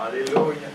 Alléluia.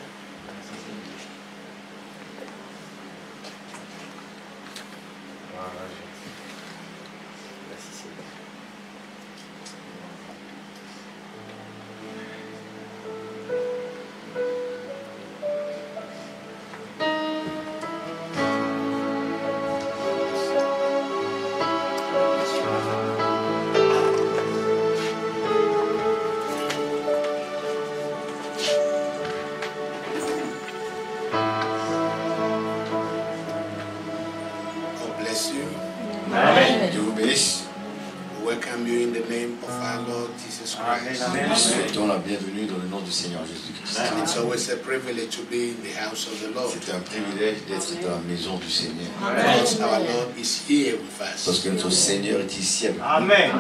C'est un privilège d'être dans la maison du Seigneur. Because our Lord is here with us. Parce que notre Seigneur est ici avec nous. Amen.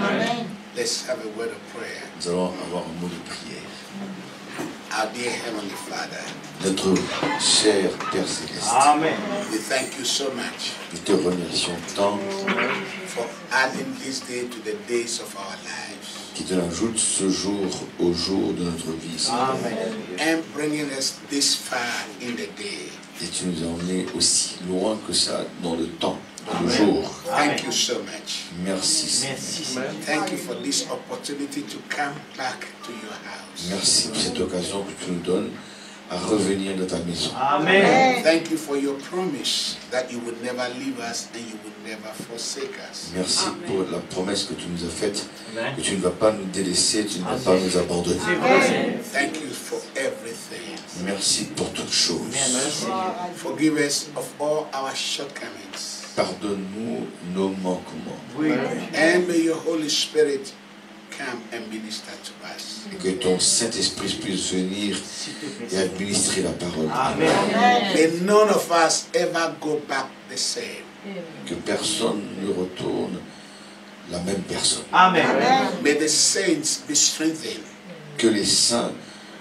Let's have a word of prayer. Nous allons avoir un mot de prière. Our dear Heavenly Father, Notre cher Père Céleste, Amen. we thank you so much nous te remercions tant for adding this day to the days of our lives qui te l'ajoute ce jour au jour de notre vie, Seigneur. Amen. and bringing us this far in the day. Et tu nous as emmenés aussi loin que ça dans le temps, dans le jour. Thank you so much. Merci, Seigneur. Merci, Seigneur. Thank you for this opportunity to come back to your house. Merci pour cette occasion que tu nous donnes à revenir dans ta maison. Amen. Thank you for your promise that you would never leave us and you would never forsake us. Merci pour la promesse que tu nous as faite, Amen. que tu ne vas pas nous délaisser, tu ne vas pas nous abandonner. Thank you for everything. Merci pour toutes choses. Merci. Forgive us of all our shortcomings. Pardonne-nous nos manquements Oui. And may your Holy Spirit come and minister to us. et que ton Saint-Esprit puisse venir S'il te plaît, et Seigneur. administrer la parole. Amen. May none of us ever go back the same. Que personne ne retourne la même personne. Amen. May the saints be strengthened. Que les saints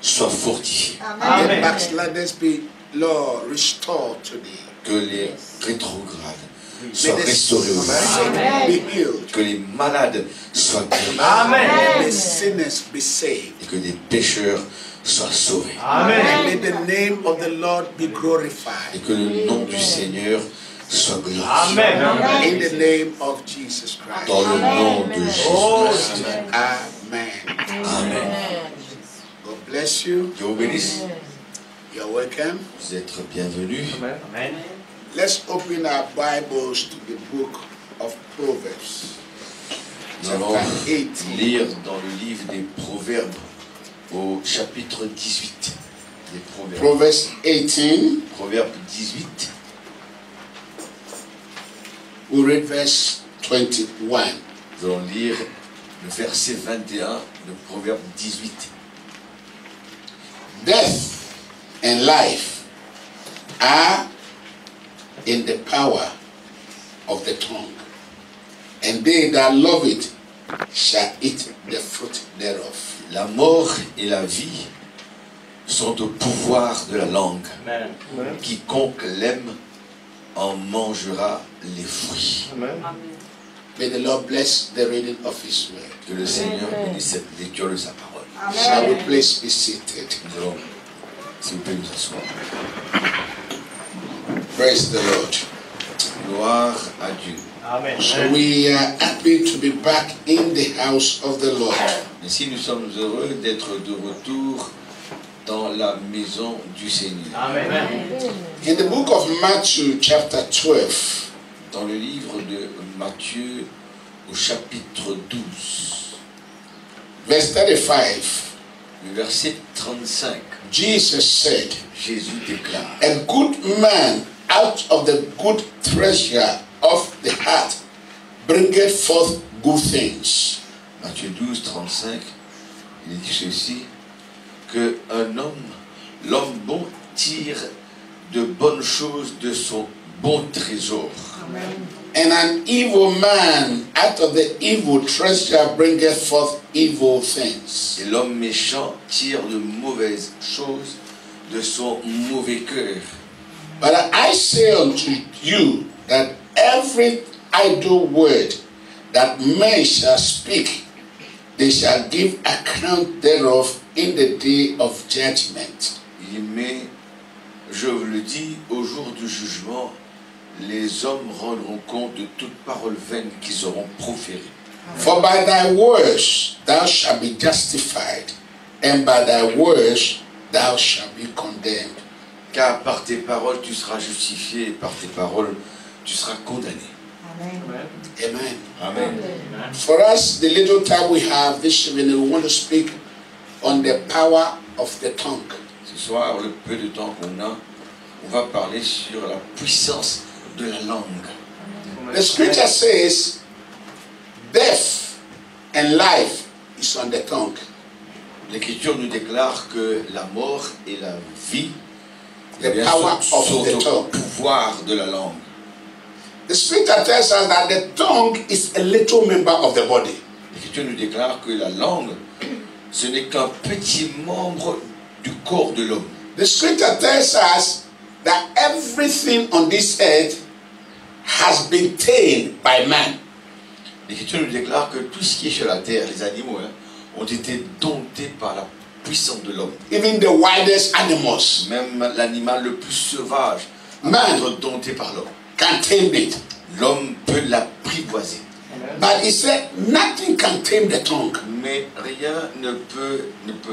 soient fortifiés. May Amen. backsliders be, Lord, restored today. Que les rétrogrades May soient the restaurés aujourd'hui. sick be healed. Que les malades soient guéris. Amen. And may sinners be saved. Et que des pécheurs soient sauvés. And Amen. may the name of the Lord be Et glorified. que le nom du Seigneur soit glorifié. Amen. In the name of Jesus Christ. Dans le nom de Jésus-Christ. Amen. Amen. God bless you. Dieu vous bénisse. You're welcome. Vous êtes bienvenus. Amen. Let's open our Bibles to the book of Proverbs. Nous allons Chapter 18. lire dans le livre des Proverbes au chapitre 18. Des Proverbes. Proverbs 18. Proverbe 18. We read verse 21. Nous allons lire le verset 21 de Proverbe 18. Death and life are in the power of the tongue, and they that love it shall eat the fruit thereof. La mort et la vie sont au pouvoir de la langue. Amen. Quiconque l'aime en mangera les fruits. May the Lord bless the reading of His word. Que le Seigneur bénisse cette lecture de sa parole. Shall we please be seated? Nous allons, s'il vous plaît, nous asseoir. Praise the Lord. Gloire à Dieu. Amen. So we are happy to be back in the house of the Lord. Ainsi, nous sommes heureux d'être de retour dans la maison du Seigneur. Amen. In the book of Matthew chapter 12, Dans le livre de Matthieu, au chapitre 12, verse 35, le verset 35, Jesus said, Jésus déclare: a good man out of the good treasure of the heart bringeth forth good things. Matthieu 12, 35, il dit ceci, que l'homme bon tire de bonnes choses de son bon trésor. And an evil man out of the evil treasure bringeth forth evil things. Et l'homme méchant tire de mauvaises choses de son mauvais cœur. But I say unto you that every idle word that men shall speak, they shall give account thereof in the day of judgment. Mais je vous le dis, au jour du jugement, les hommes rendront compte de toute parole vaine qu'ils auront proférée. For by thy words thou shalt be justified, and by thy words thou shalt be condemned. Car par tes paroles tu seras justifié, et par tes paroles tu seras condamné. Amen. Amen. For us, the little time we have this evening, we want to speak on the power of the tongue. Ce soir, le peu de temps qu'on a, on va parler sur la puissance de la langue. The scripture says, death and life is on the tongue. L'Écriture nous déclare que la mort et la vie The power of sont the au tongue. pouvoir de la langue. The scripture tells us that the tongue is a little member of the body. L'Écriture nous déclare que la langue, ce n'est qu'un petit membre du corps de l'homme. The scripture tells us that everything on this earth has been tamed by man. L'Écriture nous déclare que tout ce qui est sur la terre, les animaux, ont été domptés par la puissance de l'homme. Even the wildest animals, Même l'animal le plus sauvage Man. peut être dompté par l'homme. can tame it. L'homme peut l'apprivoiser. But he said nothing can tame the tongue. Mais rien ne peut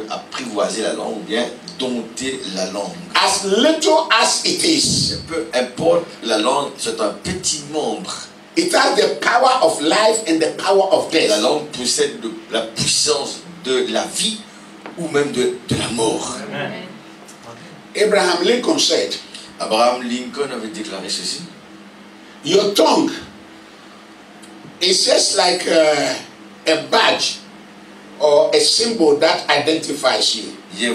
apprivoiser la langue ou bien dompter la langue. As little as it is, Peu importe la langue, c'est un petit membre. it has the power of life and the power of La death. langue possède la puissance de la vie ou même de la mort. Abraham Lincoln said, Abraham Lincoln avait déclaré ceci. your tongue is just like a badge or a symbol that identifies you. Et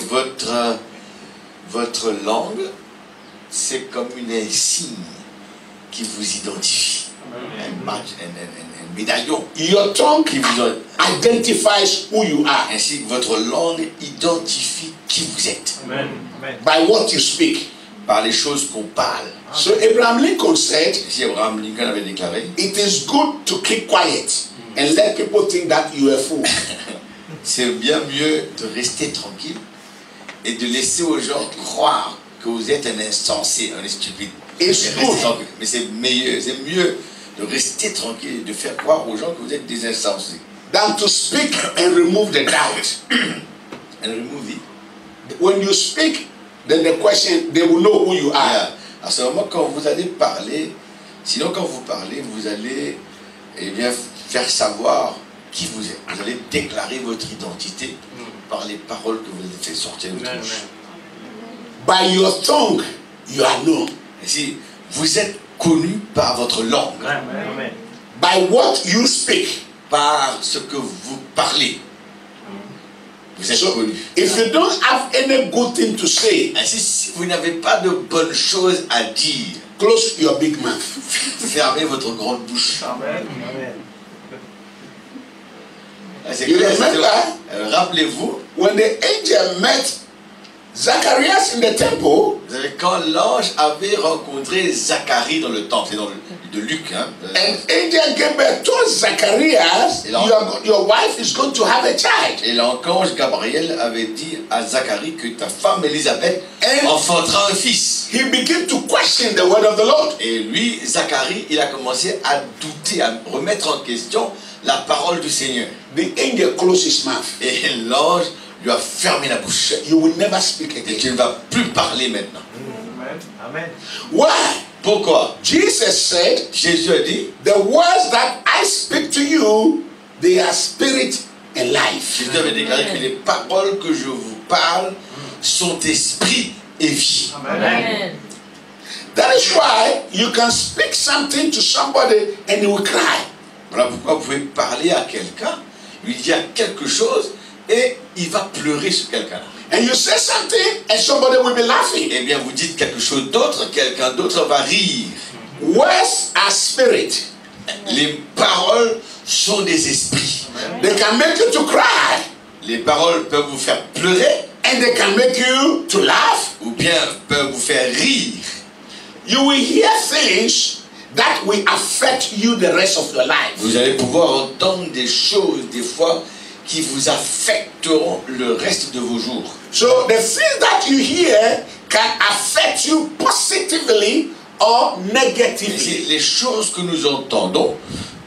votre langue, c'est comme une insigne qui vous identifie. Un badge, un médaillon Your tongue qui vous identifies who you are ainsi votre langue identifie qui vous êtes by what you speak. par les choses qu'on parle. So Abraham Lincoln said, Si Abraham Lincoln avait déclaré, it is good to keep quiet and let people think that you are a fool. c'est bien mieux de rester tranquille et de laisser aux gens croire que vous êtes un insensé, un stupide. It's Mais restez good. tranquille. Mais c'est mieux de rester tranquille et de faire croire aux gens que vous êtes des insensés. Than to speak and remove the doubt. And remove it. When you speak, then the question, they will know who you are. Yeah. À ce moment, quand vous allez parler, sinon quand vous parlez, vous allez faire savoir qui vous êtes. Vous allez déclarer votre identité par les paroles que vous avez fait sortir de votre bouche. By your tongue, you are known. Et si vous êtes connu par votre langue, By what you speak. par ce que vous parlez, vous êtes So, connu. if you don't have any good thing to say, Ainsi, si vous n'avez pas de bonnes choses à dire, close your big mouth. fermez votre grande bouche. C'est You clair, remember? rappelez-vous, When the angel met Zacharias in the temple, vous savez, quand l'ange avait rencontré Zacharie dans le temple, c'est dans de Luc, hein, and angel Gabriel told Zacharias, your wife is going to have a child. et l'ange Gabriel avait dit à Zacharie que ta femme Élisabeth enfantera un fils. He began to question the word of the Lord. Et lui, Zacharie, il a commencé à douter, à remettre en question la parole du Seigneur. The angel closed his mouth. Et l'ange lui a fermé la bouche. You will never speak Et again. tu ne vas plus parler maintenant. Why? Pourquoi? Jesus said, Jésus a dit, the words that I speak to you, they are spirit and life. Jésus avait déclaré que les paroles que je vous parle sont esprit et vie. Amen. That is why you can speak something to somebody and he will cry. Voilà pourquoi vous pouvez parler à quelqu'un, lui dire quelque chose et il va pleurer sur quelqu'un. And you say something and somebody will be laughing. Eh bien, vous dites quelque chose d'autre, quelqu'un d'autre va rire. Words are spirit. Les paroles sont des esprits. They can make you to cry Les paroles peuvent vous faire pleurer and they can make you to laugh. ou bien peuvent vous faire rire. You will hear things that will affect you the rest of your life. Vous allez pouvoir entendre des choses, des fois, qui vous affecteront le reste de vos jours. So the things that you hear can affect you positively or negatively. Les choses que nous entendons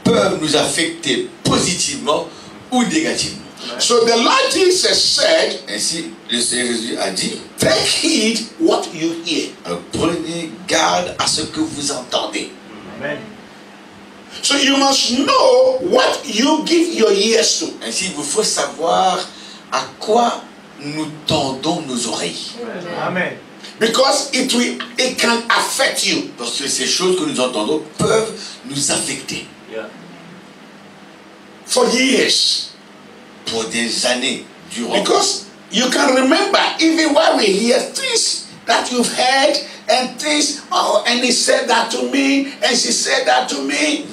peuvent nous affecter positivement ou négativement. So the Lord Jesus said, Ainsi, le Seigneur Jésus a dit, take heed what you hear. alors prenez garde à ce que vous entendez. Amen. So you must know what you give your ears to. Ainsi, il vous faut savoir à quoi nous tendons nos oreilles. Amen. Because it can affect you. Parce que ces choses que nous entendons peuvent nous affecter Yeah. For years. pour des années durant. Because you can remember even when we hear things that you've heard and things, oh, and he said that to me, and she said that to me.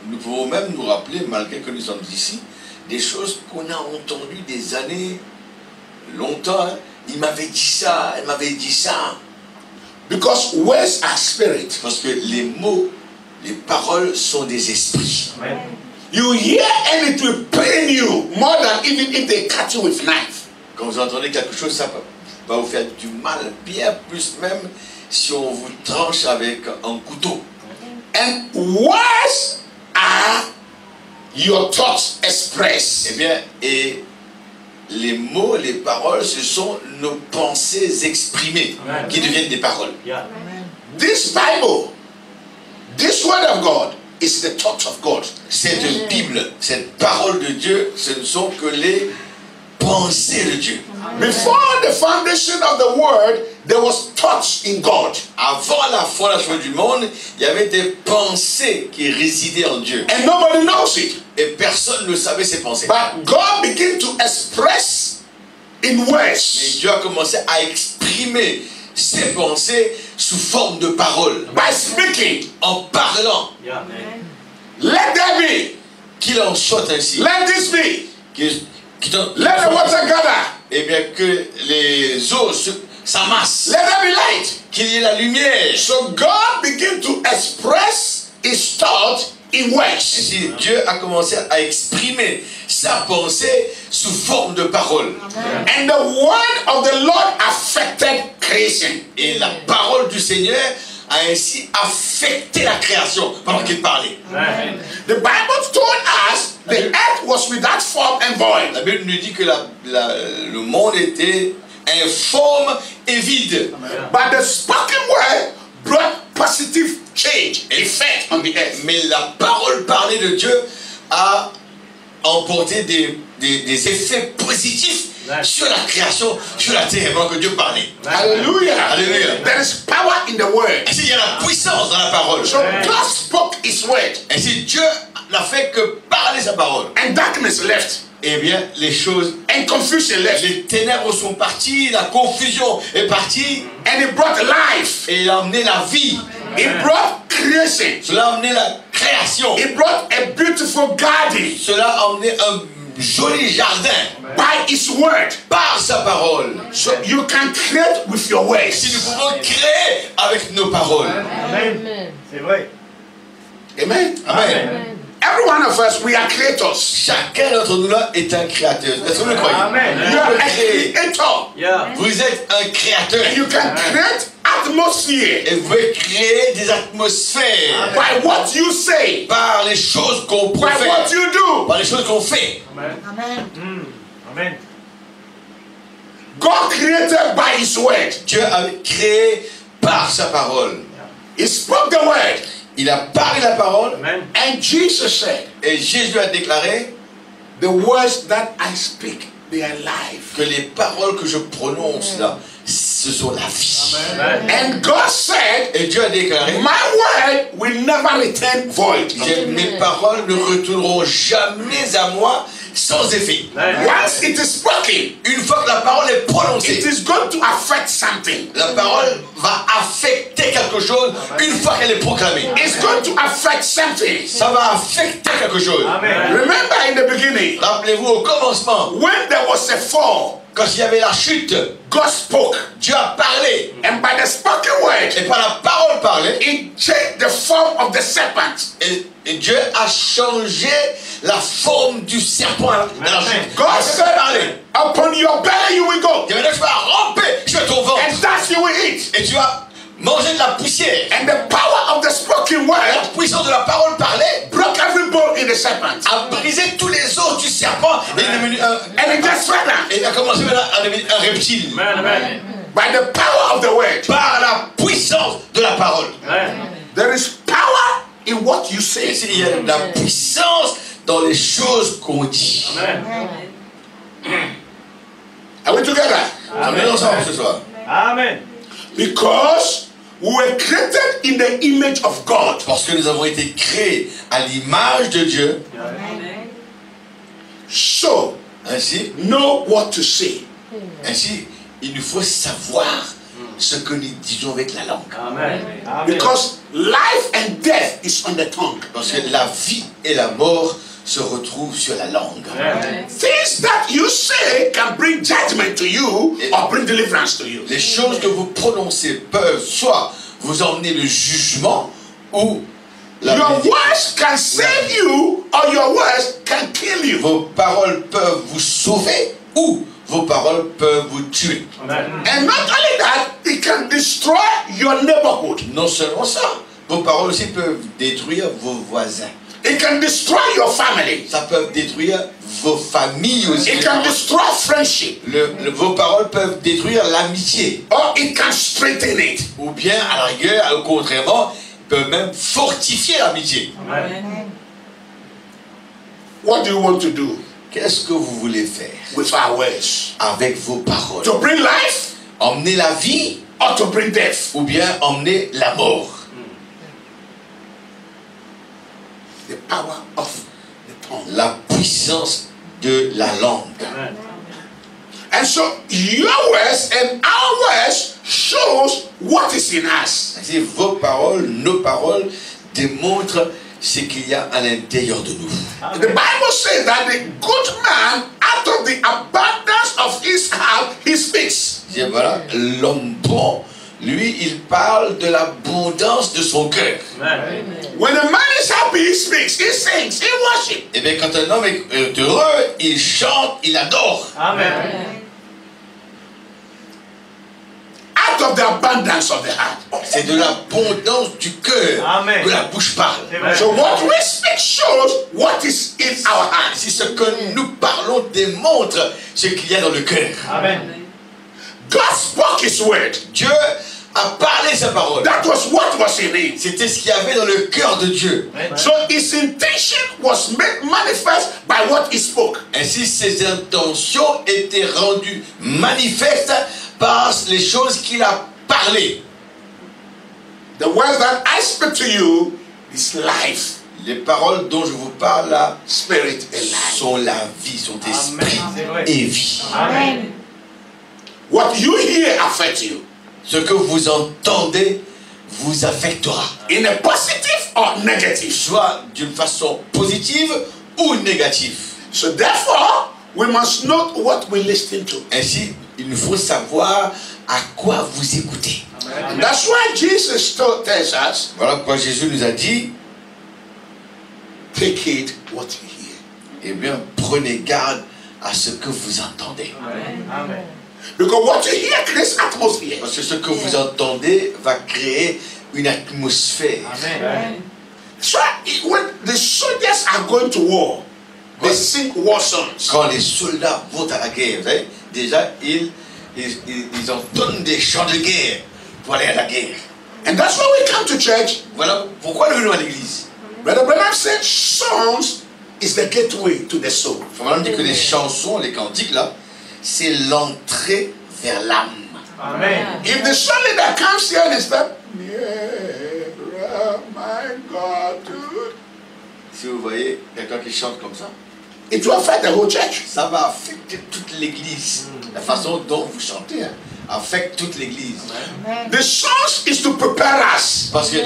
Nous pouvons même nous rappeler, malgré que nous sommes ici, des choses qu'on a entendues des années, longtemps. Hein. Il m'avait dit ça, elle m'avait dit ça. Because words are spirit. Parce que les mots, les paroles sont des esprits. Amen. You hear and it will pain you more than even if they cut you with knife. Quand vous entendez quelque chose, ça va vous faire du mal, bien plus même si on vous tranche avec un couteau. And words are your thoughts expressed. Eh bien, et les mots, les paroles, ce sont nos pensées exprimées Amen. qui deviennent des paroles. Yeah. This Bible, this word of God, is the thought of God. Cette Bible, cette parole de Dieu, ce ne sont que les pensées de Dieu. Before the foundation of the world, there was thoughts in God. Avant la fondation du monde, il y avait des pensées qui résidaient en Dieu. And nobody knows it. Et personne ne savait ces pensées. But God began to express in Mais words. Dieu a commencé à exprimer ses pensées sous forme de paroles. By speaking. En parlant. Yeah. Let there be. Qu'il en soit ainsi. Let this be. Let the water gather. Eh bien que les eaux s'amassent. Let there be light. Qu'il y ait la lumière. So God began to express his thought in words. Ainsi, Dieu a commencé à exprimer sa pensée sous forme de paroles. And the word of the Lord affected creation. Et la parole du Seigneur a ainsi affecté la création pendant qu'il parlait. Amen. The Bible told us the earth was without form and void. La Bible nous dit que le monde était informe et vide. But the spoken word brought positive change, effect on the earth. Mais la parole parlée de Dieu a emporté des effets positifs sur la création, sur la terre, pendant que Dieu parlait. Hallelujah. Hallelujah. There is power in the word. Ainsi, il y a la puissance dans la parole. So God spoke his word Ainsi, Dieu n'a fait que parler sa parole. and darkness left Eh bien, les choses, and confusion left les ténèbres sont parties, la confusion est partie, and it brought life. et il a amené la vie. It brought creation. Cela a amené la création. It brought a beautiful garden Cela a amené un joli jardin by his word. par sa parole. So you can create with your Si nous words. pouvons créer avec nos paroles. Amen. C'est vrai. Amen. Amen. Every one of us, we are creators. Chacun d'entre nous là est un créateur. Est-ce que vous le croyez? Amen. You are a creator. Yeah. Vous êtes un créateur. You can create atmosphere Et vous pouvez créer des atmosphères by what you say, par les choses qu'on by peut what faire, you do. par les choses qu'on fait. Amen. Amen. Amen. God created by his word. Dieu a créé par sa parole. He spoke the word. Il a parlé la parole Amen. And Jesus said, et Jésus a déclaré the words that I speak, they are life. que les paroles que je prononce là, ce sont la vie. Amen. And God said, Et Dieu a déclaré, my word will never return void. mes paroles ne retourneront jamais à moi sans effet. Once it is spoken, Une fois que la parole est it prononcée, is going to affect something. la parole va affecter quelque chose une fois qu'elle est proclamée. It's going to affect something. Ça va affecter quelque chose. Amen. Remember in the beginning, Rappelez-vous au commencement, when there was a fall, quand il y avait la chute, God spoke. Dieu a parlé. And by the spoken word, Et par la parole parlée, it changed the form of the serpent. et Dieu a changé la forme du serpent. God said, upon your belly you will go. Tu vas ramper sur ton ventre. And that you will eat. Et tu vas manger de la poussière. And the power of the spoken word, La puissance de la parole parlée, broke every bone in the serpent. a brisé tous les os du serpent et est devenu And it just fell down. et il a commencé à devenir un reptile. Amen. By the power of the word. Par la puissance de la parole. There is power in what you say. Il y a de la puissance dans les choses qu'on dit. Are we together? On est ensemble ce soir. Amen. Because we were created in the image of God. Parce que nous avons été créés à l'image de Dieu. So, Ainsi, know what to say. ainsi, il nous faut savoir ce que nous disons avec la langue. Amen. Because life and death is on the tongue. Parce que la vie et la mort se retrouvent sur la langue. Things that you say can bring judgment to you or bring deliverance to you. Les choses que vous prononcez peuvent soit vous emmener le jugement ou la Your bénédiction. words can save you or your words can kill you. Vos paroles peuvent vous sauver ou vos paroles peuvent vous tuer. And not only that, it can destroy your neighborhood. Non seulement ça, vos paroles aussi peuvent détruire vos voisins. It can destroy your family. Ça peut détruire vos familles aussi. It can destroy friendship. Vos paroles peuvent détruire l'amitié. Or it can strengthen it. Ou bien, à la rigueur, au contrairement, peuvent même fortifier l'amitié. What do you want to do Qu'est-ce que vous voulez faire with our words? avec vos paroles? To bring life Emmener la vie or to bring death? ou bien emmener la mort? The power of the tongue. La puissance de la langue. And so your words and our words shows what is in us. Ainsi, vos paroles, nos paroles démontrent ce qu'il y a à l'intérieur de nous. The Bible says that the good man, out of the abundance of his heart, he speaks. Et voilà, l'homme bon, lui, il parle de l'abondance de son cœur. When a man is happy, he speaks, he sings, he worships. Et bien, quand un homme est heureux, il chante, il adore. Amen. Out of the abundance of the heart. C'est de l'abondance du cœur Amen. que la bouche parle. So what we speak shows what is in our heart. Si ce que nous parlons démontre ce qu'il y a dans le cœur. Amen. God spoke his word. Dieu a parlé sa parole. That was what was in it. C'était ce qu'il y avait dans le cœur de Dieu. So his intention was made manifest by what he spoke. Ainsi, ses intentions étaient rendues manifestes par les choses qu'il a parlées. The words that I speak to you is life, Les paroles dont je vous parle là spirit and life. sont la vie, sont esprit Amen. et vie. Amen. What you hear affects you Ce que vous entendez vous affectera, in a positive or negative. soit d'une façon positive ou négative. So therefore, we must know what we listen to. Ainsi, il nous faut savoir à quoi vous écoutez. And that's why Jesus tells us, Voilà pourquoi Jésus nous a dit, take heed what you hear. eh bien, prenez garde à ce que vous entendez. Amen. Because what you hear creates atmosphere. Parce que ce que vous entendez va créer une atmosphère. Amen. So when the soldiers are going to war, they sing war songs. Quand les soldats vont à la guerre, vous savez, déjà, ils entonnent des chants de guerre pour aller à la guerre. And that's why we come to church. Voilà pourquoi nous venons à l'église. Brother Branham said songs is the gateway to the soul. On dit que les chansons, les cantiques là, c'est l'entrée vers l'âme. Amen. If the soul leader comes here and says, "Nearer, my God, to-" Si vous voyez quelqu'un qui chante comme ça, it will affect the whole church. ça va affecter toute l'église. La façon dont vous chantez affecte toute l'église. The songs is to prepare us. Parce que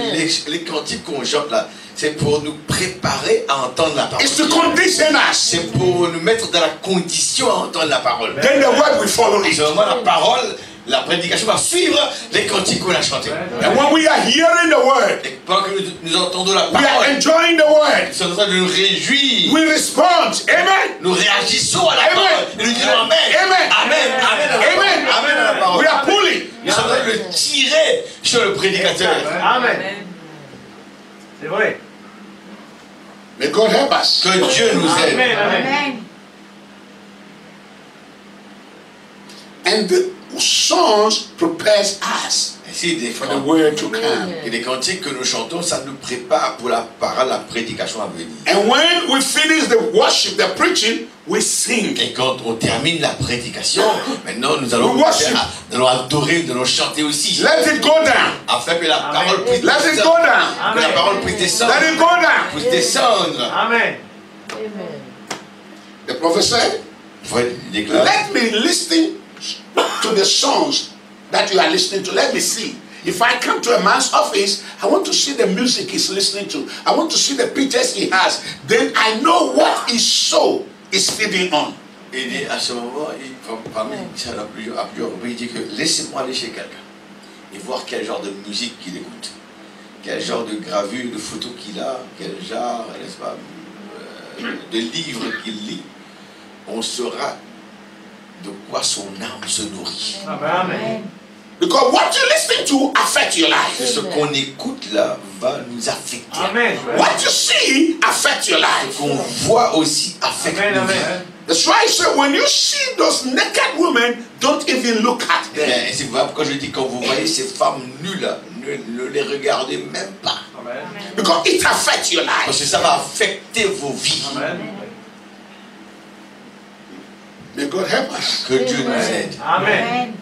les cantiques qu'on chante là, c'est pour nous préparer à entendre la parole. It's to condition us. C'est pour nous mettre dans la condition à entendre la parole. Then the word will follow À it. ce moment, la parole la prédication va suivre les cantiques qu'on a chantés. And when we are hearing the word, Et pendant que nous entendons la we are parole, enjoying the word. nous sommes en train de nous réjouir. We respond. Amen. Nous réagissons à la Amen. parole. Et nous disons Amen. Amen. Amen. Amen. à la parole. Amen. Amen à la parole. We are pulling. Nous sommes en train de le tirer sur le prédicateur. Amen. C'est vrai. May God help us. Que Dieu nous aide. Amen. Amen. Amen. And the songs prepares us Ainsi, des for the word to come. et les cantiques que nous chantons, ça nous prépare pour la parole, la prédication à venir. And when we finish the worship, the preaching, we sing. Et quand on termine la prédication, maintenant nous allons, We worship. nous allons adorer, nous allons chanter aussi. Let it go down. Afin que la parole puisse Let it descendre. go down. Que la parole puisse descendre. Let it go down. Puisse descendre. Amen. The prophet said, Voilà, il déclare. let me listen to the songs that you are listening to. Let me see. If I come to a man's office, I want to see the music he's listening to. I want to see the pictures he has. Then I know what his soul is feeding on. Et il dit, à ce moment, parmi ça, à plusieurs reprises, il dit que laissez-moi aller chez quelqu'un et voir quel genre de musique qu'il écoute, quel genre de gravure, de photos qu'il a, quel genre, n'est-ce pas, de livres qu'il lit. On saura de quoi son âme se nourrit. Amen. Because what you listen to affects your life. Ce qu'on écoute là va nous affecter. Amen. What you see affects your Ce life. qu'on voit aussi affecte Amen. nos vies. Amen. That's why I say when you see those naked women, don't even look at Bien, them. et c'est vrai pourquoi je dis quand vous voyez ces femmes nues là, ne les regardez même pas. Amen. Because it affects your Parce life. que ça va affecter vos vies. Amen. May God help us Que Dieu nous aide. Amen.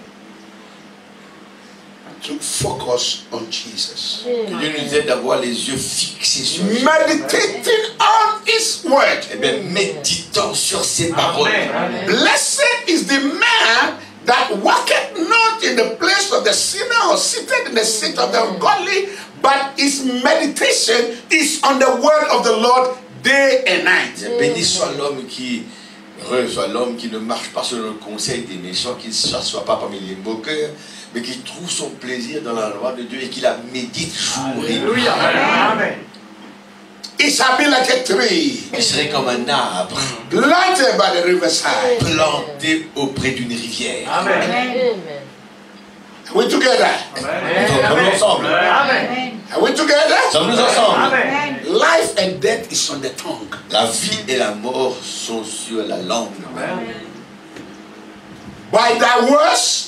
to focus on Jesus. Que Dieu nous aide d'avoir les yeux fixés sur Jésus. Meditating on His word. Eh bien, méditons sur ces paroles. Amen. Blessed is the man that walketh not in the place of the sinner or sitteth in the seat of the ungodly, but his meditation is on the word of the Lord day and night. Béni soit l'homme qui, heureux soit l'homme qui ne marche pas selon le conseil des méchants, qui ne s'assoit pas parmi les moqueurs, mais qui trouve son plaisir dans la loi de Dieu et qui la médite jour et nuit. Alléluia. Amen. It shall be like a tree Il serait comme un arbre planted by the riverside. planté auprès d'une rivière. Amen. Are we together? Sommes-nous ensemble? Amen. Are we together? Sommes-nous ensemble? Amen. Life and death is on the tongue. La vie et la mort sont sur la langue. By thy words,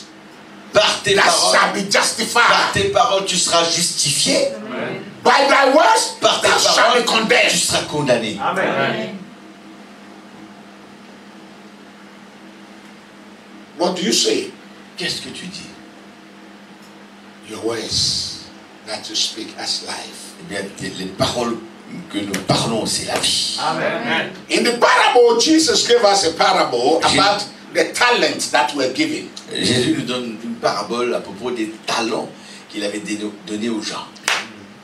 Par tes thou paroles, shalt be par justified. tes paroles, tu seras justifié. By thy words, Par tes thou shalt paroles, be condemned. tu seras condamné. Amen. What do you say? Qu'est-ce que tu dis? Your words that you speak as life. Eh bien, les paroles que nous parlons, c'est la vie. Amen. In the parable, Jesus gave us a parable about the talents that were given. Jésus nous donne une parabole à propos des talents qu'il avait donnés aux gens.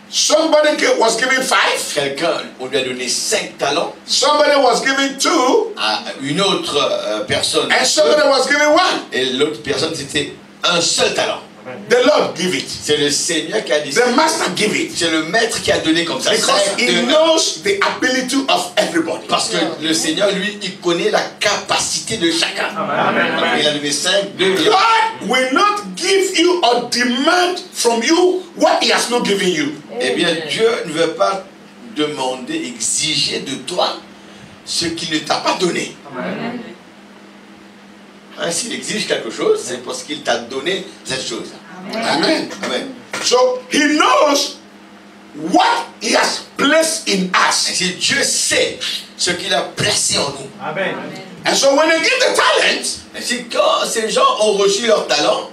Somebody was given 5, Quelqu'un, on lui a donné 5 talents, somebody was given 2, à une autre personne, and somebody was given 1. et l'autre personne, c'était un seul talent. The Lord give it. C'est le Seigneur qui a dit ça. The Master give it. C'est le Maître qui a donné comme ça. Because He knows the ability of everybody. Parce que le Seigneur, lui, il connaît la capacité de chacun. Amen. Donc, il a donné 5, 2, God will not give you or demand from you what He has not given you. Eh bien, Dieu ne veut pas demander, exiger de toi ce qu'il ne t'a pas donné. Amen. Hein, s'il exige quelque chose, c'est parce qu'il t'a donné cette chose. Amen. Amen. So He knows what He has placed in us. Ainsi, Dieu sait ce qu'il a placé en nous. Amen. And so when they give the talent, Ainsi, quand ces gens ont reçu leur talent,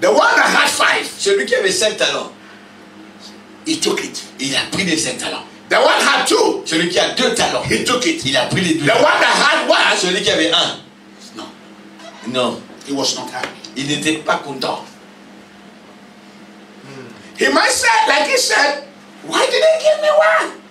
the one that had 5, celui qui avait 5 talents, he took it. il a pris les 5 talents. The one had 2, Celui qui a 2 talents, he took it. il a pris les 2 The one talents. that had 1, Celui qui avait 1, no, non, he was not happy. il n'était pas content. He might say, like he said, why did they give me 1?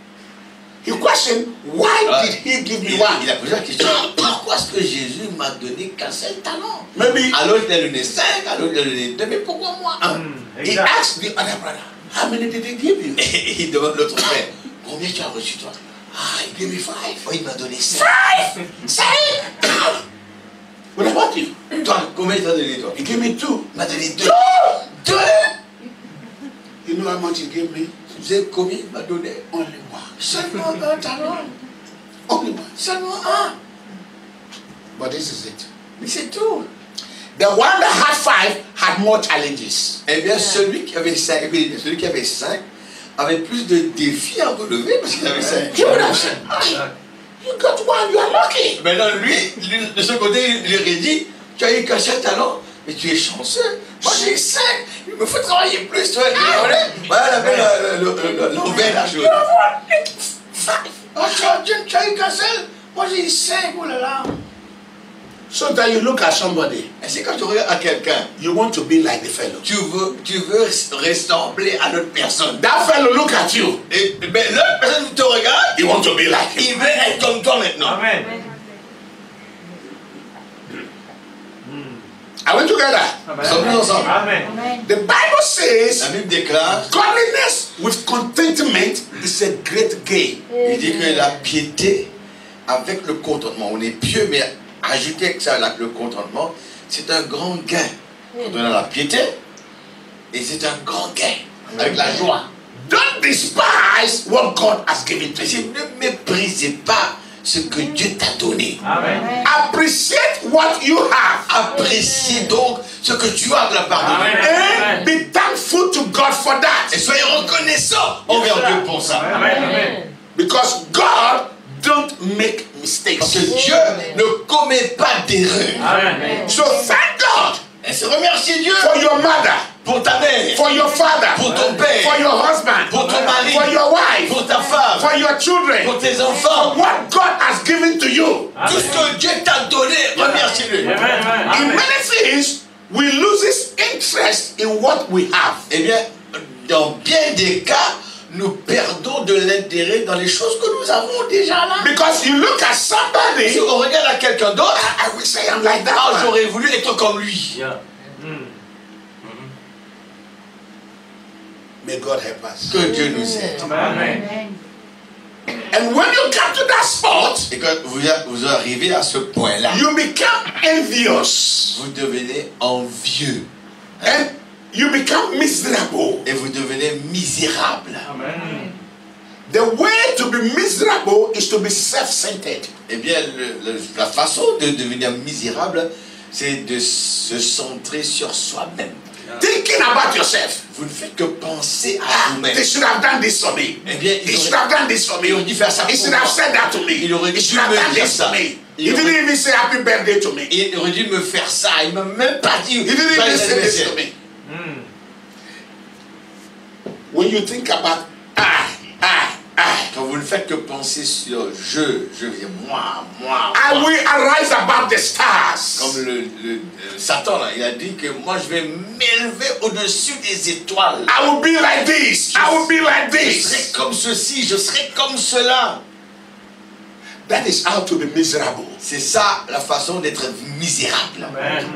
He questioned, why did he give me one? Il a posé la question, pourquoi est-ce que Jésus m'a donné qu'un seul talent? Maybe À l'autre, il a donné 5, à l'autre, il a donné 2, mais pourquoi moi 1? he asked the other brother, how many did he give you? Et il demande l'autre frère, combien tu as reçu toi? Ah, he gave me 5. Oh, il m'a donné 5. 5? What about you? Toi, combien il t'a donné toi? He gave me 2. Il m'a donné 2. 2? You know how much he gave me? Vous savez combien il m'a donné? Only one. Seulement un talent. Only one. Seulement un. But this is it. Mais c'est tout. The one that had 5 had more challenges. Eh bien, celui qui avait 5 avait plus de défis à relever parce qu'il avait 5. He would have said, "Ah, you got one, you are lucky. Maintenant, lui, de ce côté, il aurait dit, tu as eu qu'un seul talent, mais tu es chanceux. Moi, j'ai 5. Il me faut travailler plus, tu vois. Voilà l'envers la chose. You have one, 5. Oh, tu as eu qu'un seul. Moi, j'ai eu 5. Oh là là. So that you look at somebody, Et c'est quand tu regardes à quelqu'un, you want to be like the fellow. tu veux ressembler à l'autre personne. That fellow look at you, Et ben, l'autre personne te regarde, you want to be like him. il veut être comme toi maintenant. Amen. Are we together? Sommes-nous ensemble? Amen. Amen. The Bible says La Bible déclare, godliness with contentment is a great gain. il dit que la piété avec le contentement, on est pieux, mais ajouter que ça, le contentement, c'est un grand gain. On a la piété, et c'est un grand gain, avec la joie. Don't despise what God has given to Mais you. ne méprisez pas ce que Dieu t'a donné. Amen. Appreciate what you have Apprécie donc ce que tu as de la part de Amen. Dieu. and be thankful to God for Et that. soyez reconnaissants envers Dieu pour ça. Amen. Amen. Because God don't make Parce mistakes. que Dieu ne commet pas d'erreur. Amen. So thank God Et c'est remercier Dieu for your mother, pour ta mère, for your father, pour ton père, for your husband, pour ton mari, for your wife, pour ta femme, for your children. pour tes enfants. What God has given to you. Tout ce que Dieu t'a donné, remercie-le. Amen. Amen. In Amen. many things, we lose interest in what we have. Eh bien, dans bien des cas, nous perdons de l'intérêt dans les choses que nous avons déjà là. Because you look at somebody, Si on regarde à quelqu'un d'autre, I wish I am like that ah, one. j'aurais voulu être comme lui. Yeah. May God help us. Que Dieu nous aide. Amen. Amen. And when you come to that spot, Et quand vous arrivez à ce point-là, you become envious vous devenez envieux and you become miserable. et vous devenez misérable. Amen. The way to be miserable is to be self-centered. Eh bien, la façon de devenir misérable, c'est de se centrer sur soi-même. Thinking about yourself. Vous ne faites que penser à Ah, vous-même. they should have done this for me. Eh bien, He should have done this for me. il aurait dû faire ça He pour should have moi. said that to me. Il aurait He dû should have me done dire this ça. for me. Il He aurait- didn't even say happy birthday to me. Il aurait dû me faire ça. Il m'a même pas dit. He didn't even say this to me. Mm. When you think about I, Quand vous ne faites que penser sur je viens, moi. I will arise above the stars. Comme le Satan, là, il a dit que moi je vais m'élever au-dessus des étoiles. I will be like this. I will be like Je serai this. comme ceci, je serai comme cela. That is how to be miserable. C'est ça la façon d'être misérable. Amen.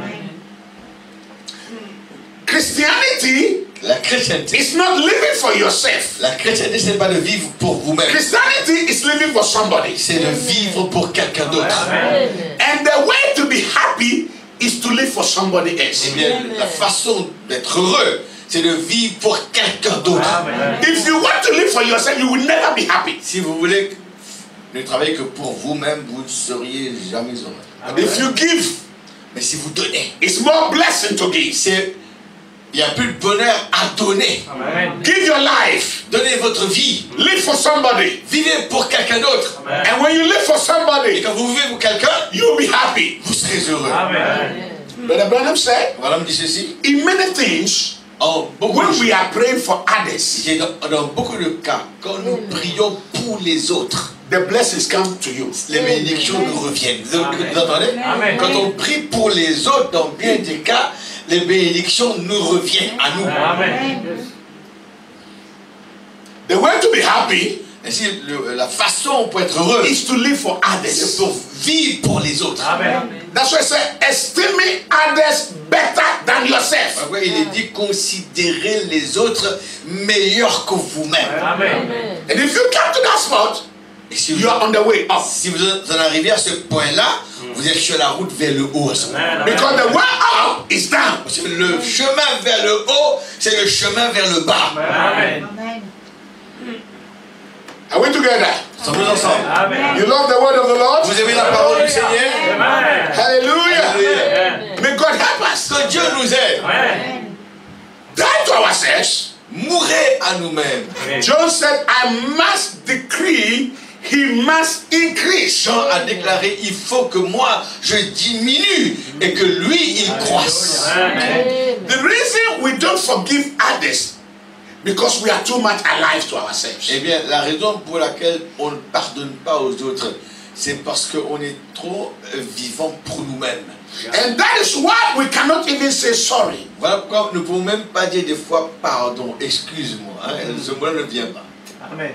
Christianity La chrétienté, is not living for yourself. la chrétienté, c'est pas de vivre pour vous-même. Christianity is living for somebody. C'est de vivre pour quelqu'un d'autre. Amen. And the way to be happy is to live for somebody else. Eh bien, la façon d'être heureux, c'est de vivre pour quelqu'un d'autre. Amen. If you want to live for yourself, you will never be happy. Si vous voulez ne travailler que pour vous-même, vous ne seriez jamais heureux. Amen. If you give, Mais si vous donnez, it's more blessing to give. il y a plus de bonheur à donner. Amen. Give your life. Donnez votre vie. Live for somebody. Vivez pour quelqu'un d'autre. Amen. And when you live for Et somebody, quand vous vivez pour quelqu'un, you'll be happy. vous serez heureux. Amen. Brother Branham said, Voilà me dit ceci. in many things, En beaucoup when de we are praying for others, dans beaucoup de cas, quand nous prions pour les autres, the blessings come to you. les bénédictions nous reviennent. Vous entendez? Amen. Quand on prie pour les autres, dans bien des cas, les bénédictions nous reviennent à nous. Amen. The way to be happy Ainsi, la façon pour être heureux, is to live for c'est others. pour vivre pour les autres. Amen. That's why I say, esteeming others better than yourself. Après, il est dit considérez les autres meilleurs que vous-même. Amen. And if you come to that spot, Et si vous, you are on the way up. si vous en arrivez à ce point-là, vous êtes sur la route vers le haut. À ce moment. Because the way up is down. Parce que le chemin vers le haut, c'est le chemin vers le bas. Amen. Amen. Are we together? Sommes-nous ensemble? Amen. You love the word of the Lord? Vous aimez la parole du Seigneur? Amen. Hallelujah. Alléluia. May God help us. Que Dieu nous aide. Amen. Die to ourselves. Mourez à nous-mêmes. John said, I must decree, he must increase. Jean a déclaré, il faut que moi je diminue et que lui il croisse. Amen. The reason we don't forgive others because we are too much alive to ourselves. Eh bien, la raison pour laquelle on ne pardonne pas aux autres, c'est parce qu'on est trop vivant pour nous-mêmes. And that is why we cannot even say sorry. Voilà pourquoi nous ne pouvons même pas dire des fois pardon, excuse-moi. Hein, ce mot-là ne vient pas. Amen.